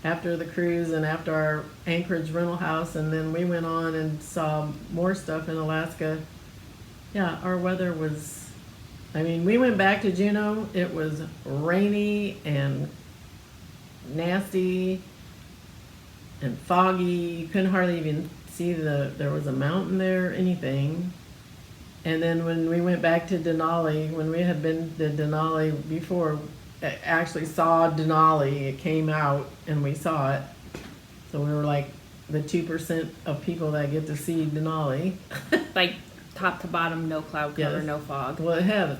after the cruise and after our Anchorage rental house, and then we went on and saw more stuff in Alaska, yeah, our weather was, I mean, we went back to Juneau, it was rainy and nasty and foggy. You couldn't hardly even see there was a mountain there or anything. And then when we went back to Denali, when we had been to Denali before, actually saw Denali, it came out and we saw it. So we were like the 2% of people that get to see Denali. Like top to bottom, no cloud cover, Yes. no fog. Well, it had a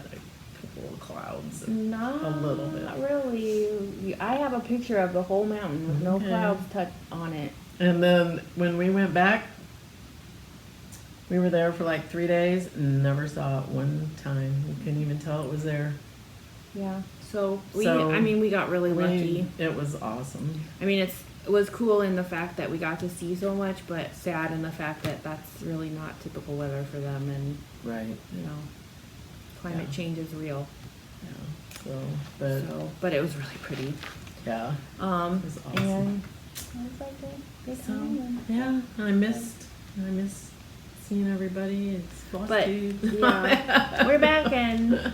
couple of clouds. Not A little bit. really. I have a picture of the whole mountain with no Okay. clouds on it. And then when we went back, we were there for like 3 days and never saw it one time. We couldn't even tell it was there. Yeah. So we got really We- lucky. It was awesome. I mean, it was cool in the fact that we got to see so much, but sad in the fact that that's really not typical weather for them, and Right. climate Yeah. change is real. Yeah. But But it was really pretty. yeah. It was awesome. And it was like a good So time. yeah, I missed seeing everybody. It's But Flosstube. yeah, we're back and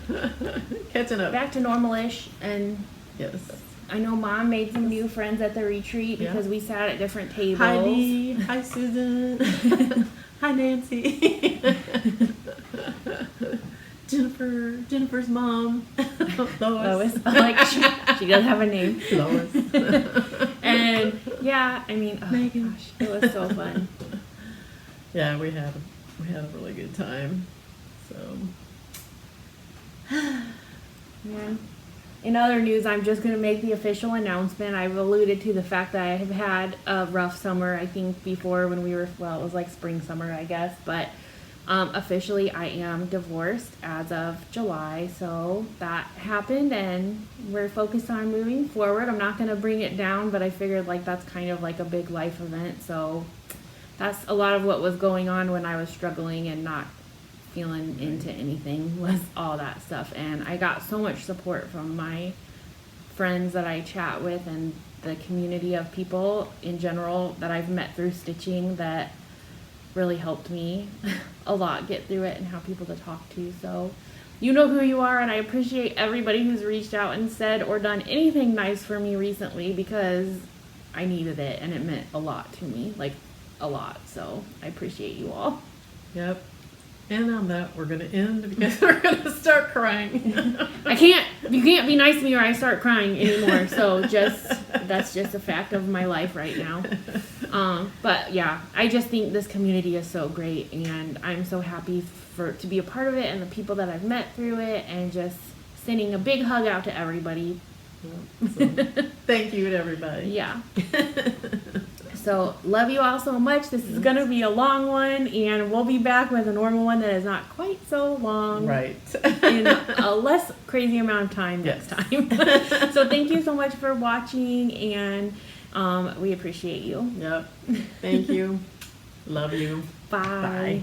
Catching up. back to normal-ish, and Yes. I know Mom made some new friends at the retreat Yeah. because we sat at different tables. Hi Dee. Hi Susan. Hi Nancy. Jennifer's mom. Lois. Like she does have a name. Lois. And yeah, I mean, oh Megan. gosh, it was so fun. Yeah, we had a really good time. So Yeah. In other news, I'm just going to make the official announcement. I've alluded to the fact that I have had a rough summer, I think, before when we were, well, it was like spring, summer, I guess. But officially, I am divorced as of July. So that happened, and we're focused on moving forward. I'm not going to bring it down, but I figured like that's kind of like a big life event. So that's a lot of what was going on when I was struggling and not feeling into anything was all that stuff. And I got so much support from my friends that I chat with and the community of people in general that I've met through stitching that really helped me a lot get through it and have people to talk to. So you know who you are, and I appreciate everybody who's reached out and said or done anything nice for me recently, because I needed it and it meant a lot to me, like a lot. So I appreciate you all. Yep. And on that, we're going to end because we're going to start crying. You can't be nice to me or I start crying anymore. So that's just a fact of my life right now. But yeah, I just think this community is so great, and I'm so happy to be a part of it and the people that I've met through it, and just sending a big hug out to everybody. So, thank you to everybody. Yeah. So love you all so much. This is going to be a long one, and we'll be back with a normal one that is not quite so long. Right. In a less crazy amount of time next time. So thank you so much for watching, and we appreciate you. Yep. Thank you. Love you. Bye. Bye.